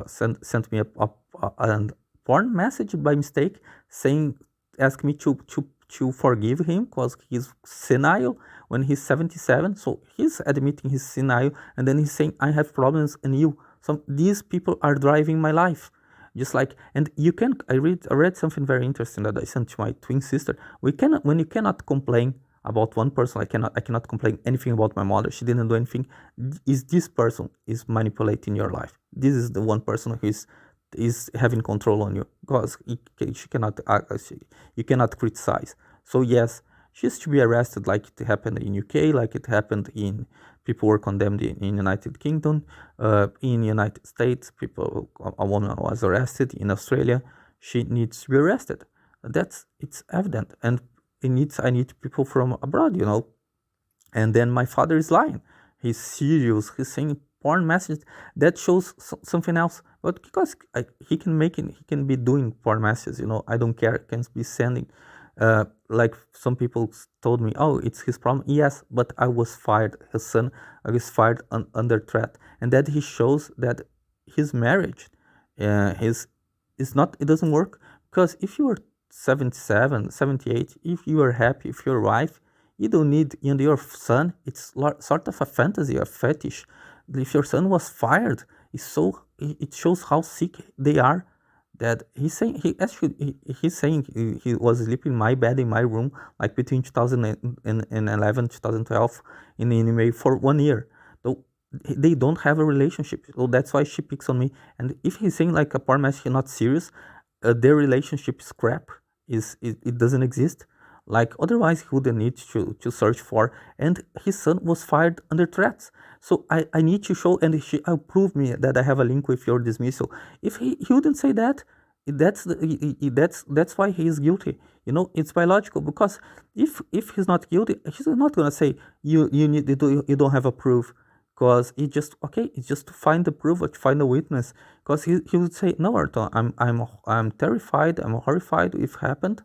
sent me a porn message by mistake, saying ask me to forgive him because he's senile when he's 77. So he's admitting he's senile, and then he's saying I have problems in you. So these people are driving my life. Just like, and I read something very interesting that I sent to my twin sister. When you cannot complain about one person, I cannot complain anything about my mother. She didn't do anything. This person is manipulating your life. This is the one person who is is having control on you, because she cannot you cannot criticize. So yes, she's to be arrested, like it happened in UK, like it happened in people were condemned in United Kingdom, in United States. A woman was arrested in Australia. She needs to be arrested. It's evident, and I need people from abroad, And then my father is lying. He's serious. He's saying porn messages. That shows something else. But because he can be doing porn messages. I don't care. Can be sending. Like some people told me, oh, it's his problem. Yes, but I was fired. His son, I was fired under threat, and that he shows that his marriage, is not. It doesn't work, because if you are 77, 78, if you are happy, if your wife, you don't need, and your son, it's sort of a fantasy, a fetish. If your son was fired, it shows how sick they are. That he's saying, he's saying he was sleeping in my bed in my room, like between 2011 2012 in the anime for 1 year. So they don't have a relationship, so that's why she picks on me. And if he's saying like a porn message not serious, their relationship is crap, it doesn't exist. Like otherwise he wouldn't need to search for. And his son was fired under threats. So I need to show, and I'll prove me that I have a link with your dismissal. If he wouldn't say that, that's why he is guilty. It's biological, because if he's not guilty, he's not gonna say you don't have a proof, because it's just to find the proof or to find the witness. Because he would say, no, Arthur, I'm terrified, I'm horrified with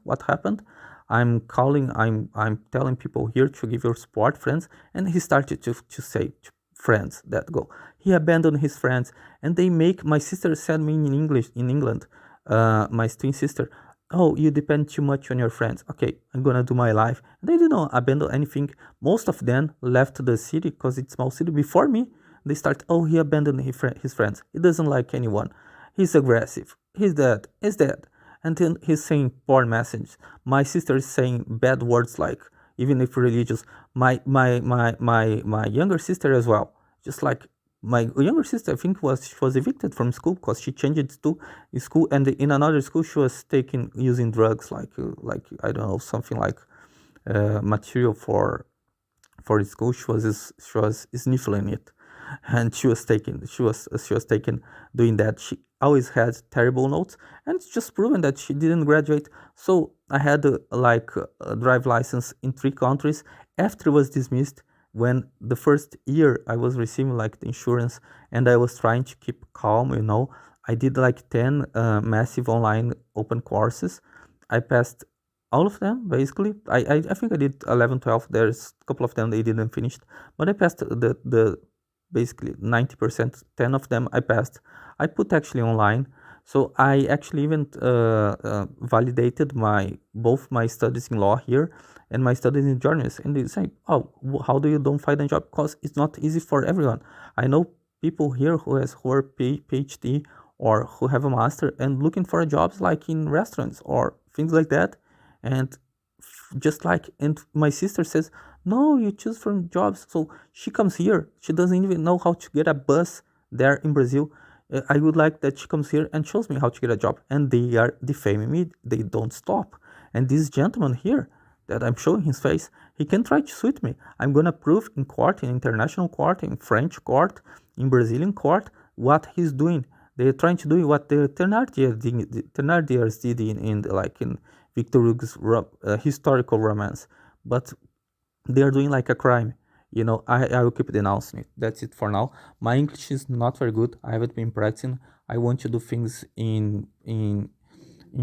what happened. I'm telling people here to give your support, friends. And he started to say to friends that go. He abandoned his friends, and my sister said me in English in England, my twin sister, oh, you depend too much on your friends. Okay, I'm gonna do my life. They didn't abandon anything. Most of them left the city, because it's small city, before me. They start, oh, he abandoned his friends. He doesn't like anyone. He's aggressive. He's dead. And then he's saying porn messages. My sister is saying bad words, like, even if religious. My younger sister as well. Just like my younger sister, I think she was evicted from school because she changed to school, and in another school she was using drugs, like I don't know, something like material for school. She was sniffling it, and she was taken doing that. She always had terrible notes, and it's just proven that she didn't graduate. So I had a drive license in 3 countries. After it was dismissed, when the first year I was receiving like the insurance, and I was trying to keep calm, I did like 10 massive online open courses. I passed all of them, basically. I think I did 11, 12. There's a couple of them they didn't finish, but I passed the basically 90%. 10 of them I passed. I put actually online. So I actually even validated both my studies in law here and my studies in journalism. And they say, oh, how do you don't find a job? Because it's not easy for everyone. I know people here who are PhD or who have a master and looking for jobs like in restaurants or things like that. And and my sister says, no, you choose from jobs. So she comes here. She doesn't even know how to get a bus there in Brazil. I would like that she comes here and shows me how to get a job. And they are defaming me. They don't stop. And this gentleman here that I'm showing his face, he can try to sue me. I'm going to prove in court, in international court, in French court, in Brazilian court, what he's doing. They're trying to do what the Thénardiers did in Victor Hugo's historical romance. But they are doing like a crime. I will keep denouncing it. That's it for now. My English is not very good. I haven't been practicing. I want to do things in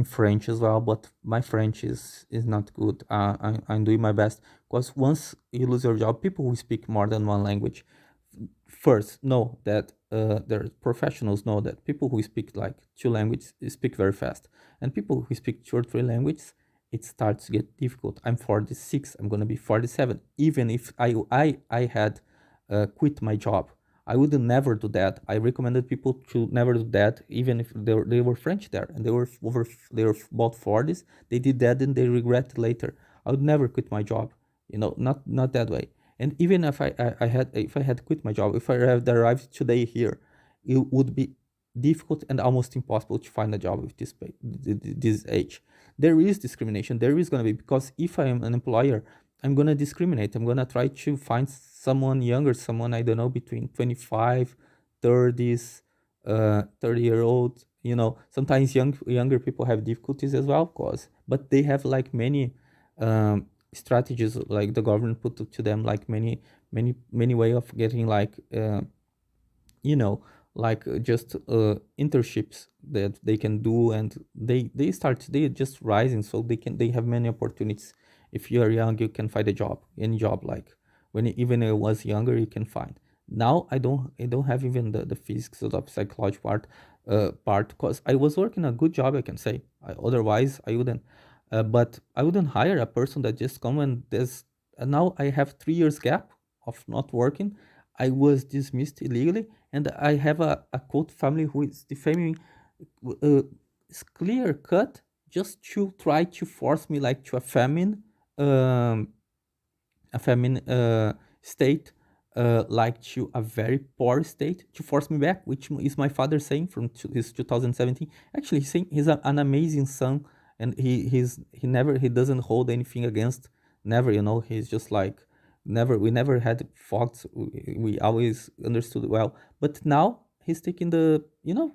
French as well, but my French is not good. I'm doing my best, because once you lose your job, people who speak more than one language first know that their professionals know that people who speak like 2 languages speak very fast, and people who speak 2 or 3 languages, it starts to get difficult. I'm 46. I'm gonna be 47. Even if I had quit my job, I would never do that. I recommended people to never do that, even if they were French there and they were about 40s. They did that and they regret it later. I would never quit my job. Not that way. And even if I had quit my job, if I had arrived today here, it would be difficult and almost impossible to find a job with this age. There is discrimination. There is gonna be, because if I am an employer, I'm gonna discriminate. I'm gonna try to find someone younger, someone I don't know, between 25, 30s, 30-year-old. Sometimes younger people have difficulties as well, cause but they have like many strategies, like the government put to them, like many way of getting like you know like just internships that they can do, and they just rising, so they have many opportunities. If you are young, you can find a job, any job, like even I was younger, you can find. Now I don't have even the physics or the psychology part, because I was working a good job, I can say. Otherwise I wouldn't, but I wouldn't hire a person that just come and there's now I have 3 years gap of not working. I was dismissed illegally, and I have a quote family who is defaming. It's clear cut, just to try to force me like to um, a famine state, like to a very poor state, to force me back, which is my father saying from his 2017. Actually, he's saying he's an amazing son, and he doesn't hold anything against, never. He's just like, never, we never had faults. We always understood well. But now he's taking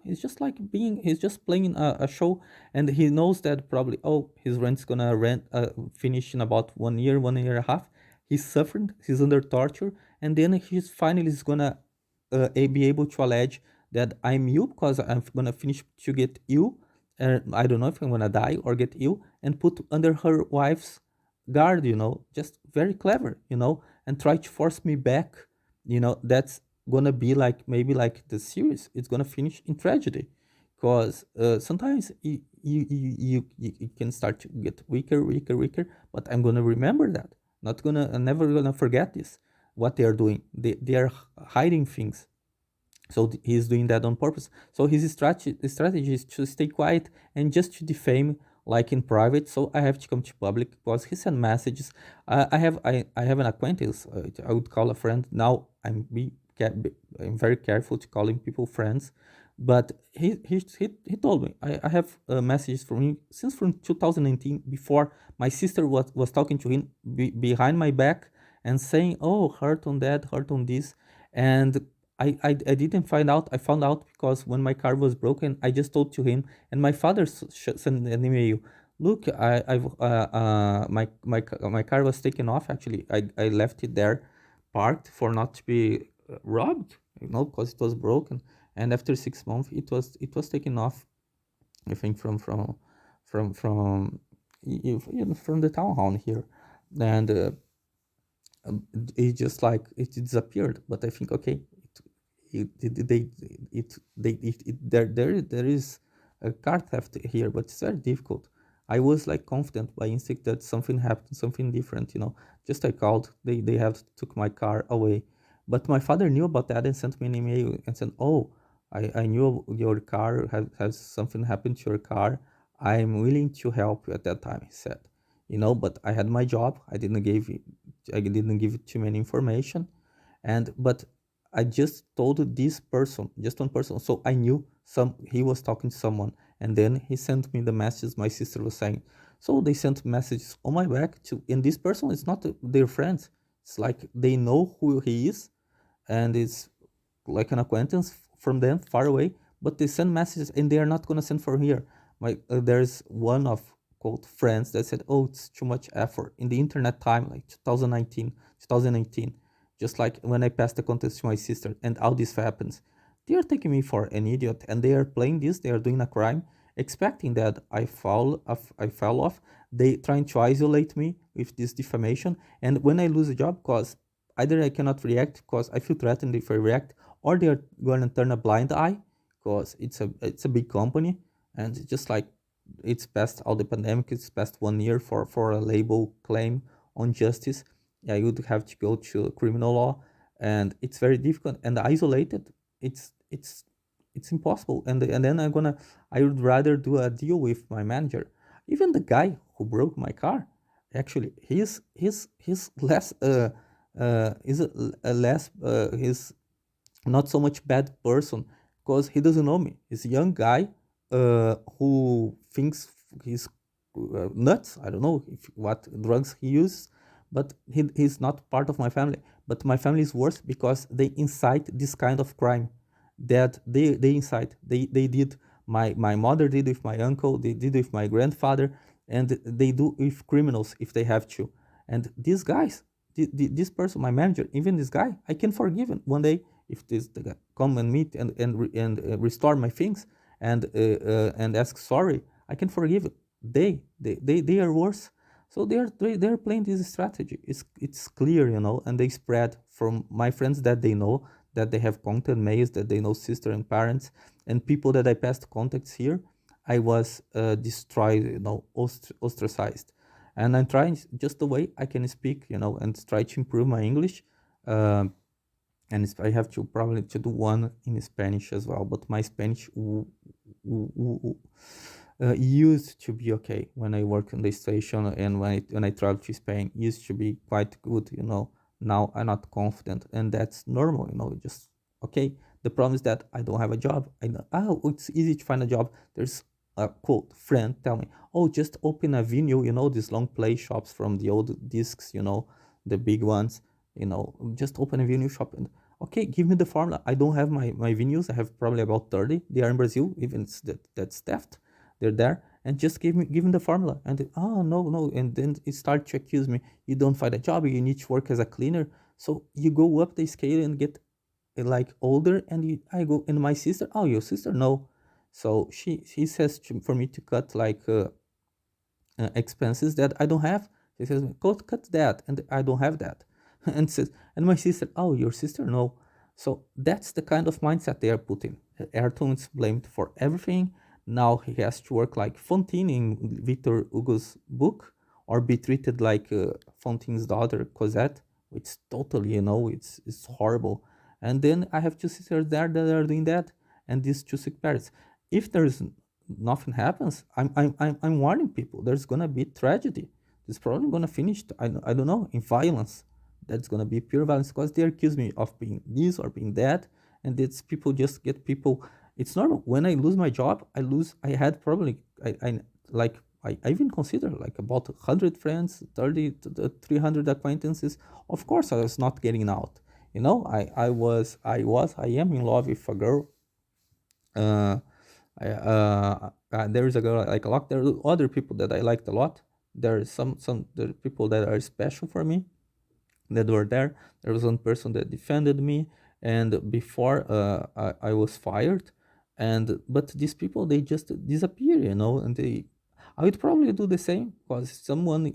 he's just like he's just playing a show, and he knows that probably, oh, his rent's gonna finish in about 1 year, 1 year and a half. He's suffering, he's under torture, and then he's finally is gonna be able to allege that I'm ill, because I'm gonna finish to get ill. I don't know if I'm gonna die or get ill, and put under her wife's guard, just very clever, and try to force me back. That's gonna be like, maybe like the series, it's gonna finish in tragedy, because sometimes you can start to get weaker, weaker, weaker, but I'm gonna remember that. I'm never gonna forget this. What they are doing, they are hiding things. So he's doing that on purpose. So his strategy is to stay quiet and just to defame, like in private. So I have to come to public, because he sent messages. I have an acquaintance, I would call a friend. Now I'm very careful to calling people friends, but he told me, I have messages from him since from 2019, before my sister was talking to him behind my back, and saying, oh, hurt on that, hurt on this. And I didn't find out. I found out because when my car was broken, I just told to him, and my father sent an email. Look, my car was taken off. Actually, I left it there, parked, for not to be robbed. Because it was broken. And after 6 months, it was taken off. I think from from the town hall here, and it just like it disappeared. But I think, okay, there is a car theft here, but it's very difficult. I was like confident by instinct that something happened, something different. Just I called, they have took my car away. But my father knew about that and sent me an email and said, oh, I knew your car has something happened to your car. I'm willing to help you at that time, he said. But I had my job. I didn't give too many information. But I just told this person, just one person. So I knew he was talking to someone. And then he sent me the messages my sister was saying. So they sent messages on my back and this person is not their friends. It's like they know who he is, and it's like an acquaintance from them far away, but they send messages and they are not going to send from here. There's one of quote friends that said, oh, it's too much effort in the internet time, like 2019, 2018, just like when I passed the contest to my sister, and all this happens. They are taking me for an idiot, and they are playing this. They are doing a crime, expecting that I fell off. They trying to isolate me with this defamation, and when I lose a job, cause either I cannot react because I feel threatened if I react, or they're going to turn a blind eye because it's a big company, and it's just like it's past all the pandemic. It's past 1 year for a label claim on justice. Yeah, you would have to go to criminal law, and it's very difficult and isolated. It's impossible. And then I would rather do a deal with my manager. Even the guy who broke my car, actually, he's less is a less he's not so much bad person, because he doesn't know me. He's a young guy who thinks he's nuts. I don't know what drugs he uses, but he's not part of my family. But my family is worse because they incite this kind of crime that they incite. They did, my mother did with my uncle, they did with my grandfather, and they do with criminals if they have to. And these guys, this person, my manager, even this guy, I can forgive him one day if this the guy come and meet and restore my things and ask sorry. I can forgive it. They are worse. So they're playing this strategy. It's clear, and they spread from my friends that they know, that they have contact mails, that they know sister and parents, and people that I passed contacts here. I was destroyed, ostracized, and I'm trying just the way I can speak, and try to improve my English. Um and I have to probably to do one in Spanish as well. But my Spanish used to be okay when I work in the station, and when I travel to Spain, used to be quite good. Now I'm not confident, and that's normal. Just okay. The problem is that I don't have a job. I know, it's easy to find a job. There's a quote friend tell me, oh, just open a vinyl. These long play shops from the old discs. The big ones. Just open a vinyl shop and okay, give me the formula. I don't have my vinyls. I have probably about 30. They are in Brazil. Even that's theft. They're there. And just give me the formula. And oh, no. And then it starts to accuse me. You don't find a job. You need to work as a cleaner. So you go up the scale and get like older. And I go, and my sister, oh, your sister? No. So she says for me to cut like expenses that I don't have. She says, cut that, and I don't have that. And says, and my sister, oh, your sister, no. So that's the kind of mindset they are putting. Ayrton is blamed for everything. Now he has to work like Fontaine in Victor Hugo's book, or be treated like Fontaine's daughter Cosette, which totally, it's horrible. And then I have two sisters there that are doing that, and these two sick parents. If there's nothing happens, I'm warning people. There's gonna be tragedy. It's probably gonna finish. I don't know, in violence. That's gonna be pure violence because they accuse me of being this or being that, and it's people just get people. It's normal. When I lose my job, I lose. I had probably I even consider like about 100 friends, 30 to 300 acquaintances. Of course, I was not getting out. I am in love with a girl. Uh, there is a girl I like a lot. There are other people that I liked a lot. There are some there are people that are special for me that were there. There was one person that defended me, and before I was fired, and but these people they just disappear, and I would probably do the same because someone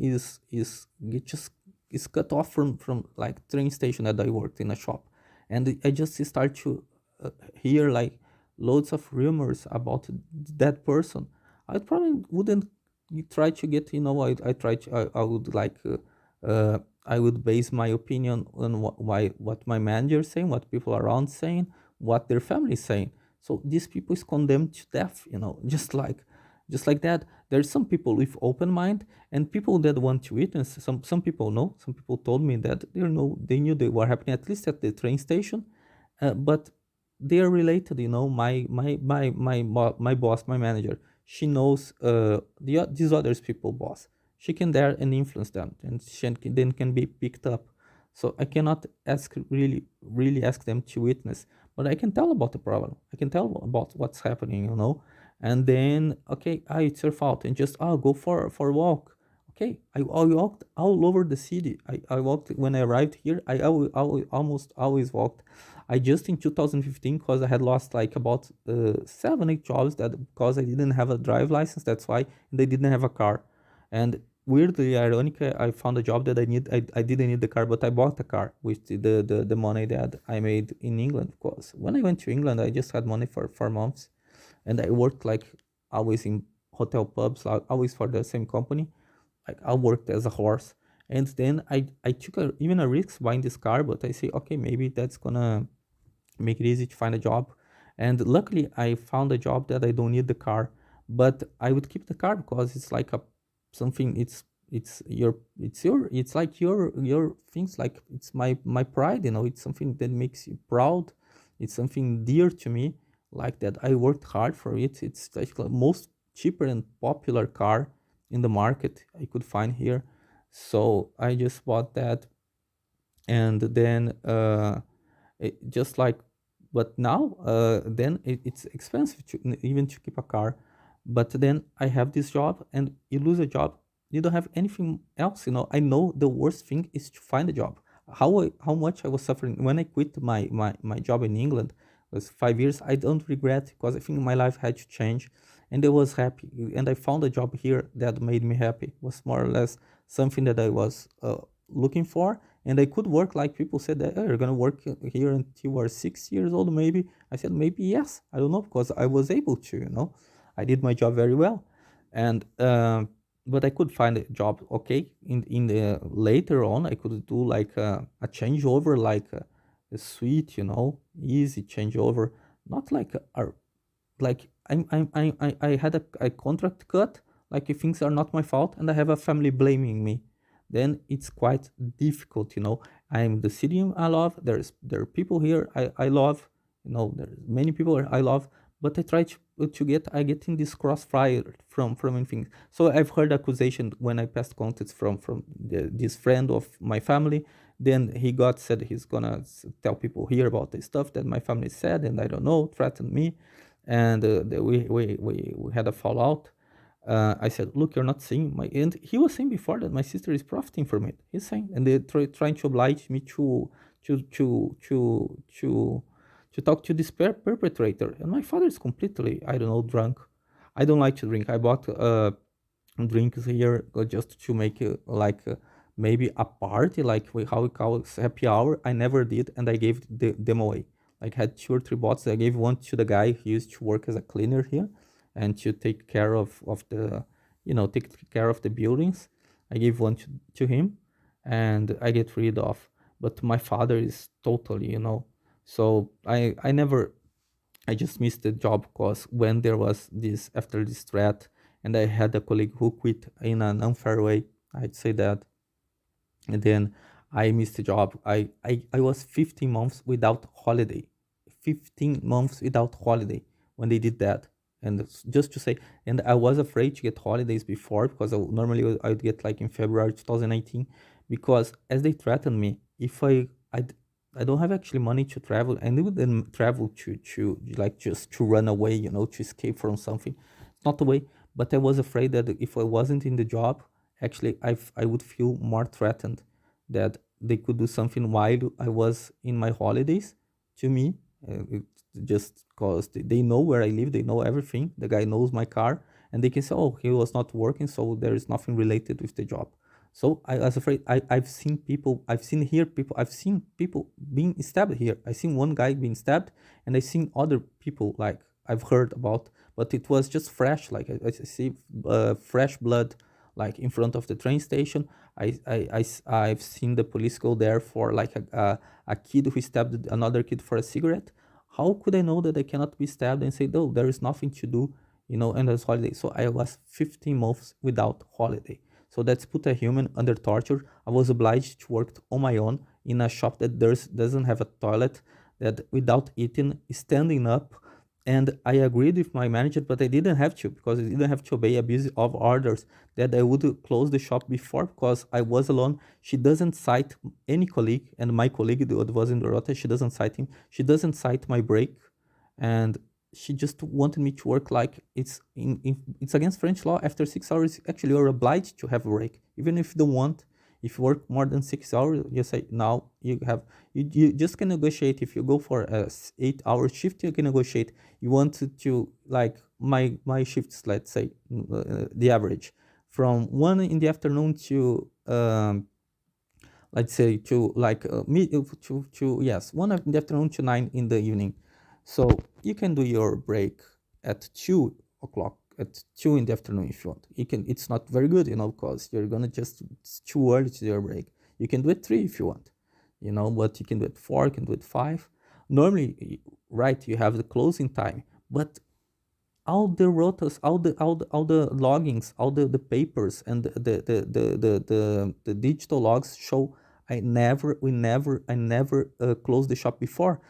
just is cut off from like train station that I worked in a shop, and I just start to hear like loads of rumors about that person. I probably wouldn't try to get, I try to, I would like, I would base my opinion on what my manager is saying, what people around saying, what their family is saying. So these people is condemned to death, just like that. There's some people with open mind and people that want to witness. Some people know. Some people told me that they knew they were happening at least at the train station, but they are related. My boss, my manager, she knows these others people boss. She can there and influence them, and then can be picked up. So I cannot really ask them to witness, but I can tell about the problem. I can tell about what's happening, and then okay, it's your fault, and just go for a walk. Okay, I walked all over the city. I walked when I arrived here. I almost always walked. I just in 2015, because I had lost like about 7 8 jobs, that because I didn't have a drive license. That's why they didn't have a car. And weirdly ironic, I found a job that I didn't need the car, but I bought a car with the money that I made in England. Because when I went to England, I just had money for 4 months, and I worked like always in hotel pubs, like always for the same company. Like I worked as a horse, and then I took even a risk buying this car, but I say okay, maybe that's gonna make it easy to find a job. And luckily I found a job that I don't need the car, but I would keep the car because it's like a something. It's like your things. Like it's my pride. It's something that makes you proud. It's something dear to me. like that. I worked hard for it. It's like the most cheaper and popular car in the market I could find here. So I just bought that, and then just like, but now then it's expensive to even to keep a car. But then I have this job, and you lose a job, you don't have anything else. I know the worst thing is to find a job. How much I was suffering when I quit my job in England. It was 5 years. I don't regret, because I think my life had to change, and I was happy, and I found a job here that made me happy. It was more or less something that I was looking for, and I could work, like people said that, "Oh, you're gonna work here until you are 6 years old, maybe." I said maybe yes. I don't know, because I was able to. I did my job very well, and but I could find a job. Okay, in the later on, I could do like a changeover, like a sweet, easy changeover, not like like I had a contract cut, like if things are not my fault and I have a family blaming me, then it's quite difficult. I'm the city I love. There are people here I love. There's many people I love, but I try I get in this crossfire from anything. So I've heard accusation when I passed contacts from this friend of my family. Then he got said he's gonna tell people here about the stuff that my family said, and I don't know, threatened me, and we had a fallout. I said, "Look, you're not seeing my," and he was saying before that my sister is profiting from it. He's saying, and they're trying to oblige me to to to to to talk to this perpetrator. And my father is completely, I don't know, drunk. I don't like to drink. I bought drinks here just to make like maybe a party, like how we call it, happy hour. I never did, and I gave them away. Like, had 2 or 3 bottles. I gave one to the guy who used to work as a cleaner here, and to take care of the, take care of the buildings. I gave one to him, and I get rid of. But my father is totally, so I never, I just missed the job, because when there was this, after this threat, and I had a colleague who quit in an unfair way, I'd say that, and then I missed the job. I was 15 months without holiday, 15 months without holiday when they did that. And just to say, and I was afraid to get holidays before, because normally I would get like in February 2019, because as they threatened me, if I don't have actually money to travel, and even then travel to like just to run away, to escape from something. It's not the way, but I was afraid that if I wasn't in the job, actually I would feel more threatened, that they could do something while I was in my holidays to me. Just because they know where I live, they know everything. The guy knows my car, and they can say, "Oh, he was not working, so there is nothing related with the job." So I was afraid. I've seen people. I've seen here people. I've seen people being stabbed here. I seen one guy being stabbed, and I seen other people, like I've heard about, but it was just fresh. Like I see fresh blood, like in front of the train station. I've seen the police go there for like a kid who stabbed another kid for a cigarette. How could I know that I cannot be stabbed and say, "No, there is nothing to do," and there's holiday? So I was 15 months without holiday. So that's put a human under torture. I was obliged to work on my own in a shop that doesn't have a toilet, that without eating, standing up. And I agreed with my manager, but I didn't have to, because I didn't have to obey a busy of orders that I would close the shop before, because I was alone. She doesn't cite any colleague, and my colleague that was in the rota, she doesn't cite him. She doesn't cite my break, and she just wanted me to work like it's against French law. After 6 hours, actually, you're obliged to have a break, even if you don't want. If you work more than 6 hours, you say now you just can negotiate. If you go for a 8 hour shift, you can negotiate. You want to like my shifts, let's say the average from 1 in the afternoon to let's say to like to yes, 1 in the afternoon to 9 in the evening. So you can do your break at 2 o'clock, at 2 in the afternoon if you want. You can. It's not very good, because you're gonna just, it's too early to do your break. You can do it 3 if you want, but you can do it 4, you can do it 5. Normally, right, you have the closing time, but all the rotas, all the loggings, all the papers, and the digital logs show I never closed the shop before.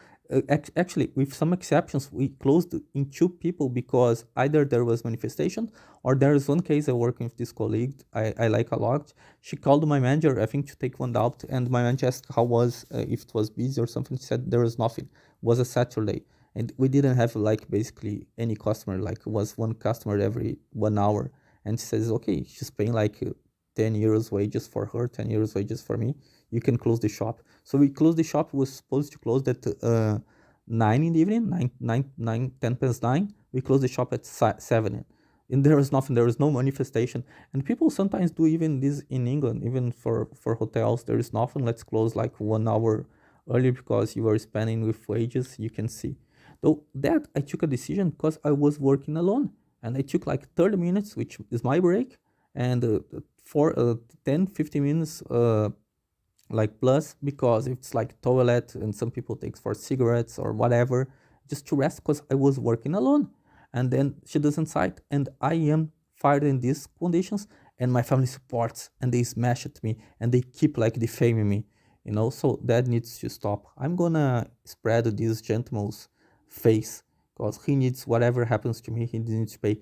Actually, with some exceptions, we closed in 2 people because either there was manifestation or there is one case I work with this colleague I like a lot. She called my manager, I think, to take one out, and my manager asked how was if it was busy or something. She said there was nothing. It was a Saturday, and we didn't have like basically any customer. Like it was one customer every 1 hour, and she says, okay, she's paying like 10 euros wages for her, 10 euros wages for me. You can close the shop. So we closed the shop. Was supposed to close at 9 in the evening, 10 past 9. We closed the shop at 7. And there was nothing, there was no manifestation. And people sometimes do even this in England, even for hotels. There is nothing, let's close like 1 hour early because you are spending with wages, you can see. Though that I took a decision because I was working alone. And I took like 30 minutes, which is my break, and for 10, 15 minutes like plus, because it's like toilet and some people takes for cigarettes or whatever, just to rest because I was working alone. And then she doesn't cite, and I am fired in these conditions, and my family supports, and they smash at me, and they keep like defaming me, so that needs to stop. I'm gonna spread this gentleman's face because he needs, whatever happens to me, he needs to pay.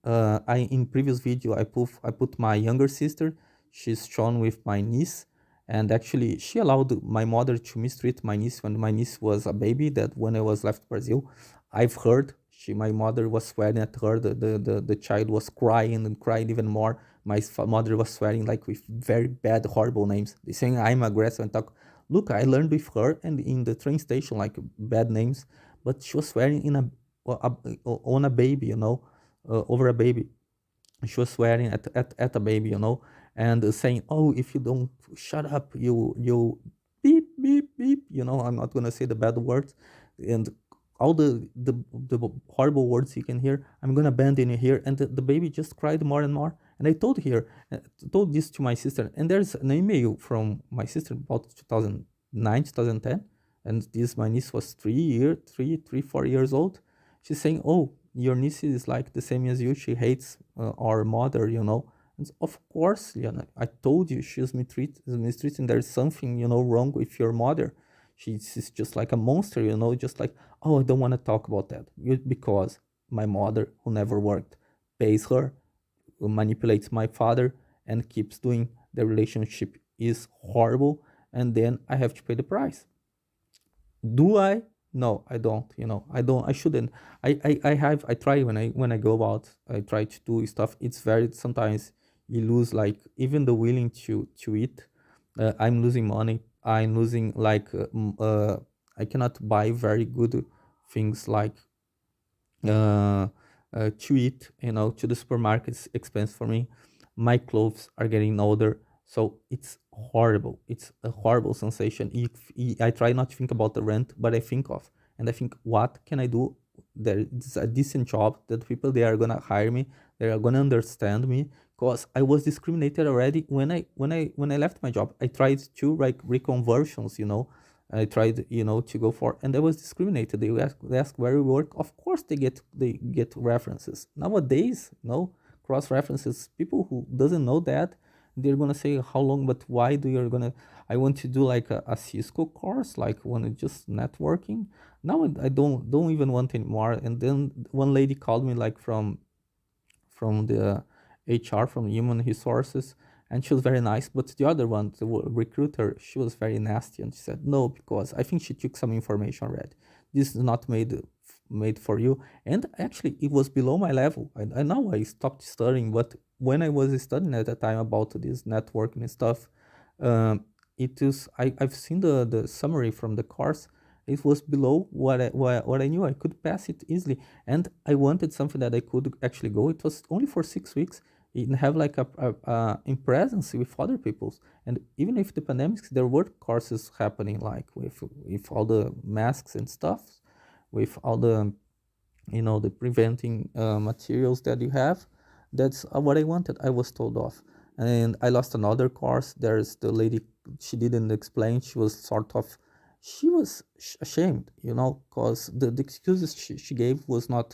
I in previous video I put my younger sister. She's shown with my niece, and actually she allowed my mother to mistreat my niece when my niece was a baby. That when I was left Brazil, I've heard my mother was swearing at her. The child was crying and crying even more. My mother was swearing like with very bad, horrible names. They saying I'm aggressive and talk. Look, I learned with her and in the train station like bad names, but she was swearing on a baby, over a baby. She was swearing at a baby, and saying, oh, if you don't shut up, you beep beep beep, I'm not gonna say the bad words, and all the horrible words you can hear, I'm gonna abandon you here. And the baby just cried more and more. And I told this to my sister, and there's an email from my sister about 2009, 2010, and this my niece was 4 years old. She's saying, oh, your niece is like the same as you. She hates our mother, And of course, Liana, I told you she's mistreating. There's something, wrong with your mother. She's just like a monster, just like, oh, I don't want to talk about that. Because my mother, who never worked, pays her, manipulates my father, and keeps doing. The relationship is horrible, and then I have to pay the price. Do I? No, I don't. I don't. I shouldn't. I try when I go out. I try to do stuff. It's very sometimes you lose like even the willing to eat. I'm losing money. I'm losing like I cannot buy very good things like uh, to eat, to the supermarket's expense for me. My clothes are getting older, so it's horrible. It's a horrible sensation. If I try not to think about the rent, but I think of, and I think, what can I do? There is a decent job that people they are gonna hire me. They are gonna understand me because I was discriminated already when I left my job. I tried to like reconversions, I tried, to go for, and I was discriminated. They ask where we work. Of course, they get references nowadays. Cross references. People who doesn't know that, they're gonna say how long, but why do you're gonna? I want to do like a Cisco course, like when it's just networking. Now I don't even want anymore. And then one lady called me like from the HR, from human resources, and she was very nice. But the other one, the recruiter, she was very nasty, and she said no because I think she took some information already. This is not made for you. And actually, it was below my level. I now I stopped studying, but when I was studying at the time about this networking and stuff, it is I've seen the summary from the course. It was below what I knew. I could pass it easily, and I wanted something that I could actually go. It was only for 6 weeks. And have like a in presence with other people's, and even if the pandemics, there were courses happening like with all the masks and stuff, with all the the preventing materials that you have. That's what I wanted. I was told off, and I lost another course. There's the lady, she didn't explain. She was sort of, she was ashamed, because the excuses she gave was not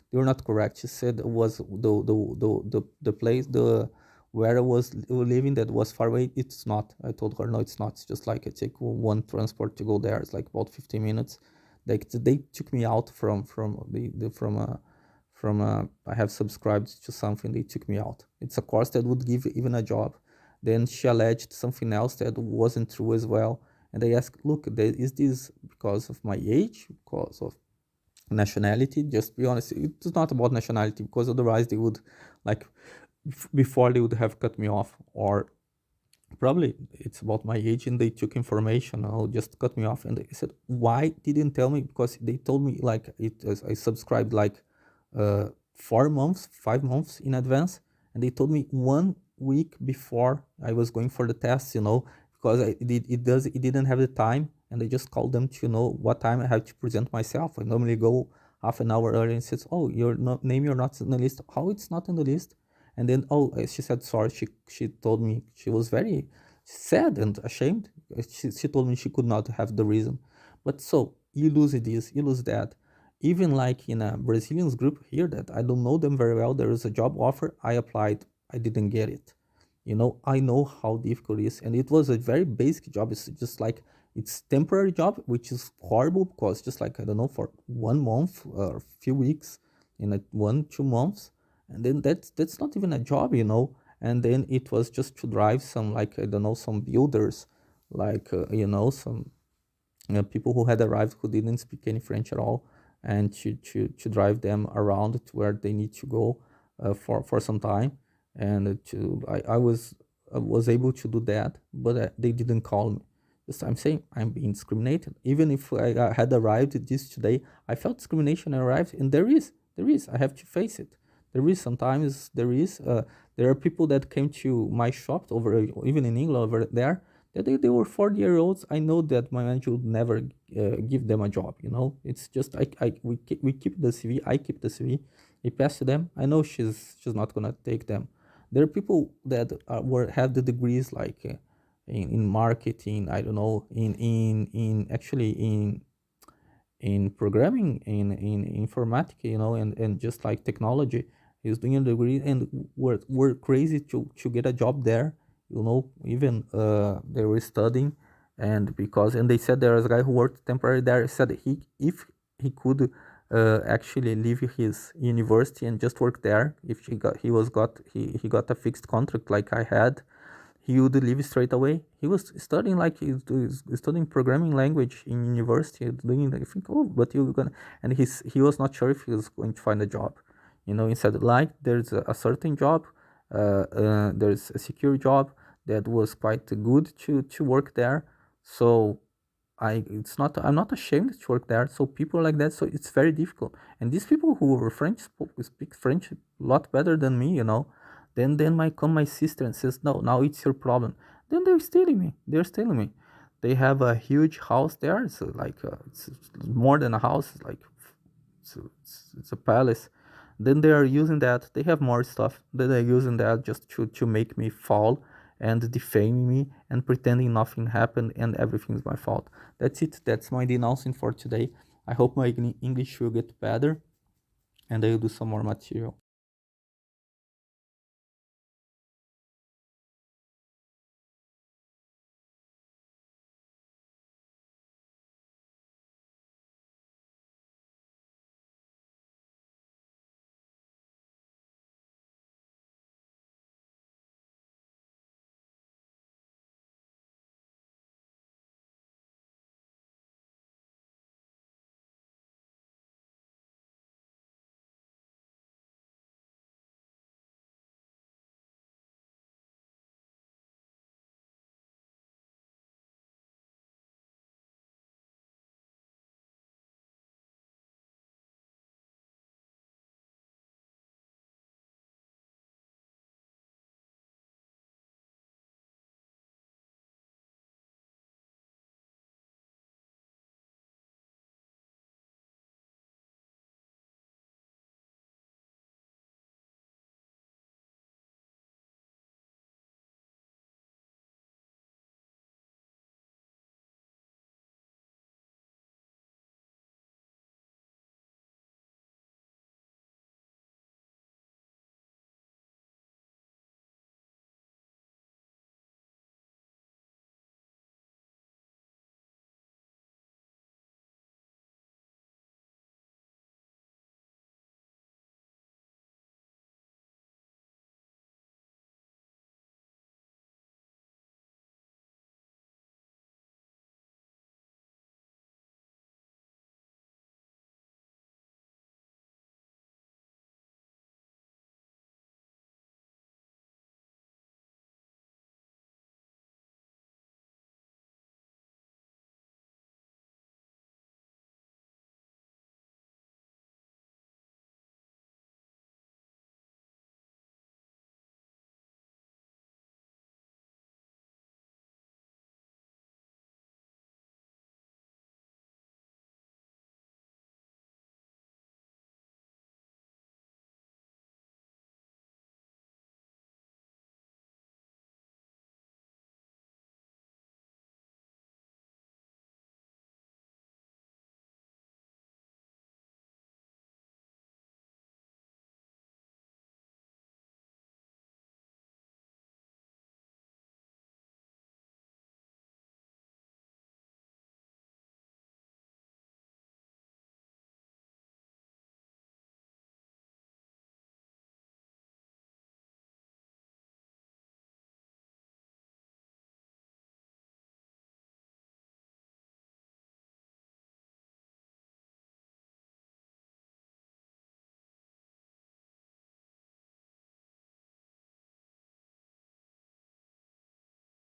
they were not correct. She said it was the place, the where I was living, that was far away. It's not. I told her no, it's not. It's just like I take one transport to go there. It's like about 15 minutes. Like they took me out from I have subscribed to something. They took me out. It's a course that would give even a job. Then she alleged something else that wasn't true as well. And they asked, look, is this because of my age, because of nationality? Just be honest, it's not about nationality, because otherwise they would, like, before they would have cut me off. Or probably it's about my age and they took information, or just cut me off. And they said, why didn't tell me? Because they told me, like, I subscribed like 4 months, 5 months in advance, and they told me 1 week before I was going for the test, because it didn't have the time, and I just called them to know what time I have to present myself. I normally go half an hour early, and says, oh, your name, you're not in the list. How it's not in the list? And then, oh, she said sorry. She told me she was very sad and ashamed. She told me she could not have the reason. But so you lose this, you lose that. Even like in a Brazilians group here that I don't know them very well, there is a job offer. I applied, I didn't get it. I know how difficult it is, and it was a very basic job. It's just like, it's temporary job, which is horrible, because just like, I don't know, for 1 month or a few weeks, in like 1-2 months, and then that's not even a job. And then it was just to drive some, like, I don't know, some builders, like, some people who had arrived who didn't speak any French at all, and to drive them around to where they need to go for some time. And I was able to do that, but they didn't call me. Just, I'm saying, I'm being discriminated. Even if I had arrived this today, I felt discrimination arrived, and there is. I have to face it. There is sometimes there are people that came to my shop over, even in England over there, that they were 40-year-olds. I know that my manager would never give them a job. It's just, we keep the CV. I keep the CV. I pass to them. I know she's not gonna take them. There are people that have the degrees, like in marketing. I don't know, in actually in programming, in informatica, and just like technology. He's doing a degree, and we're crazy to get a job there. Even they were studying, and they said there was a guy who worked temporary there. He said if he could actually leave his university and just work there, if he got a fixed contract like I had, he would leave straight away. He was studying, like, he's studying programming language in university, doing, I think, oh, but you're gonna, and he was not sure if he was going to find a job. Instead, like, there's a certain job, there's a secure job that was quite good to work there. So I'm not ashamed to work there. So people like that, so it's very difficult. And these people who were French speak French a lot better than me. Then my sister and says, no, now it's your problem. Then they're stealing me. They have a huge house there. So, like, it's more than a house. It's like, it's a palace. Then they are using that. They have more stuff. Then they're using that just to make me fall, and defaming me, and pretending nothing happened and everything's my fault. That's it. That's my denouncing for today. I hope my English will get better, and I will do some more material.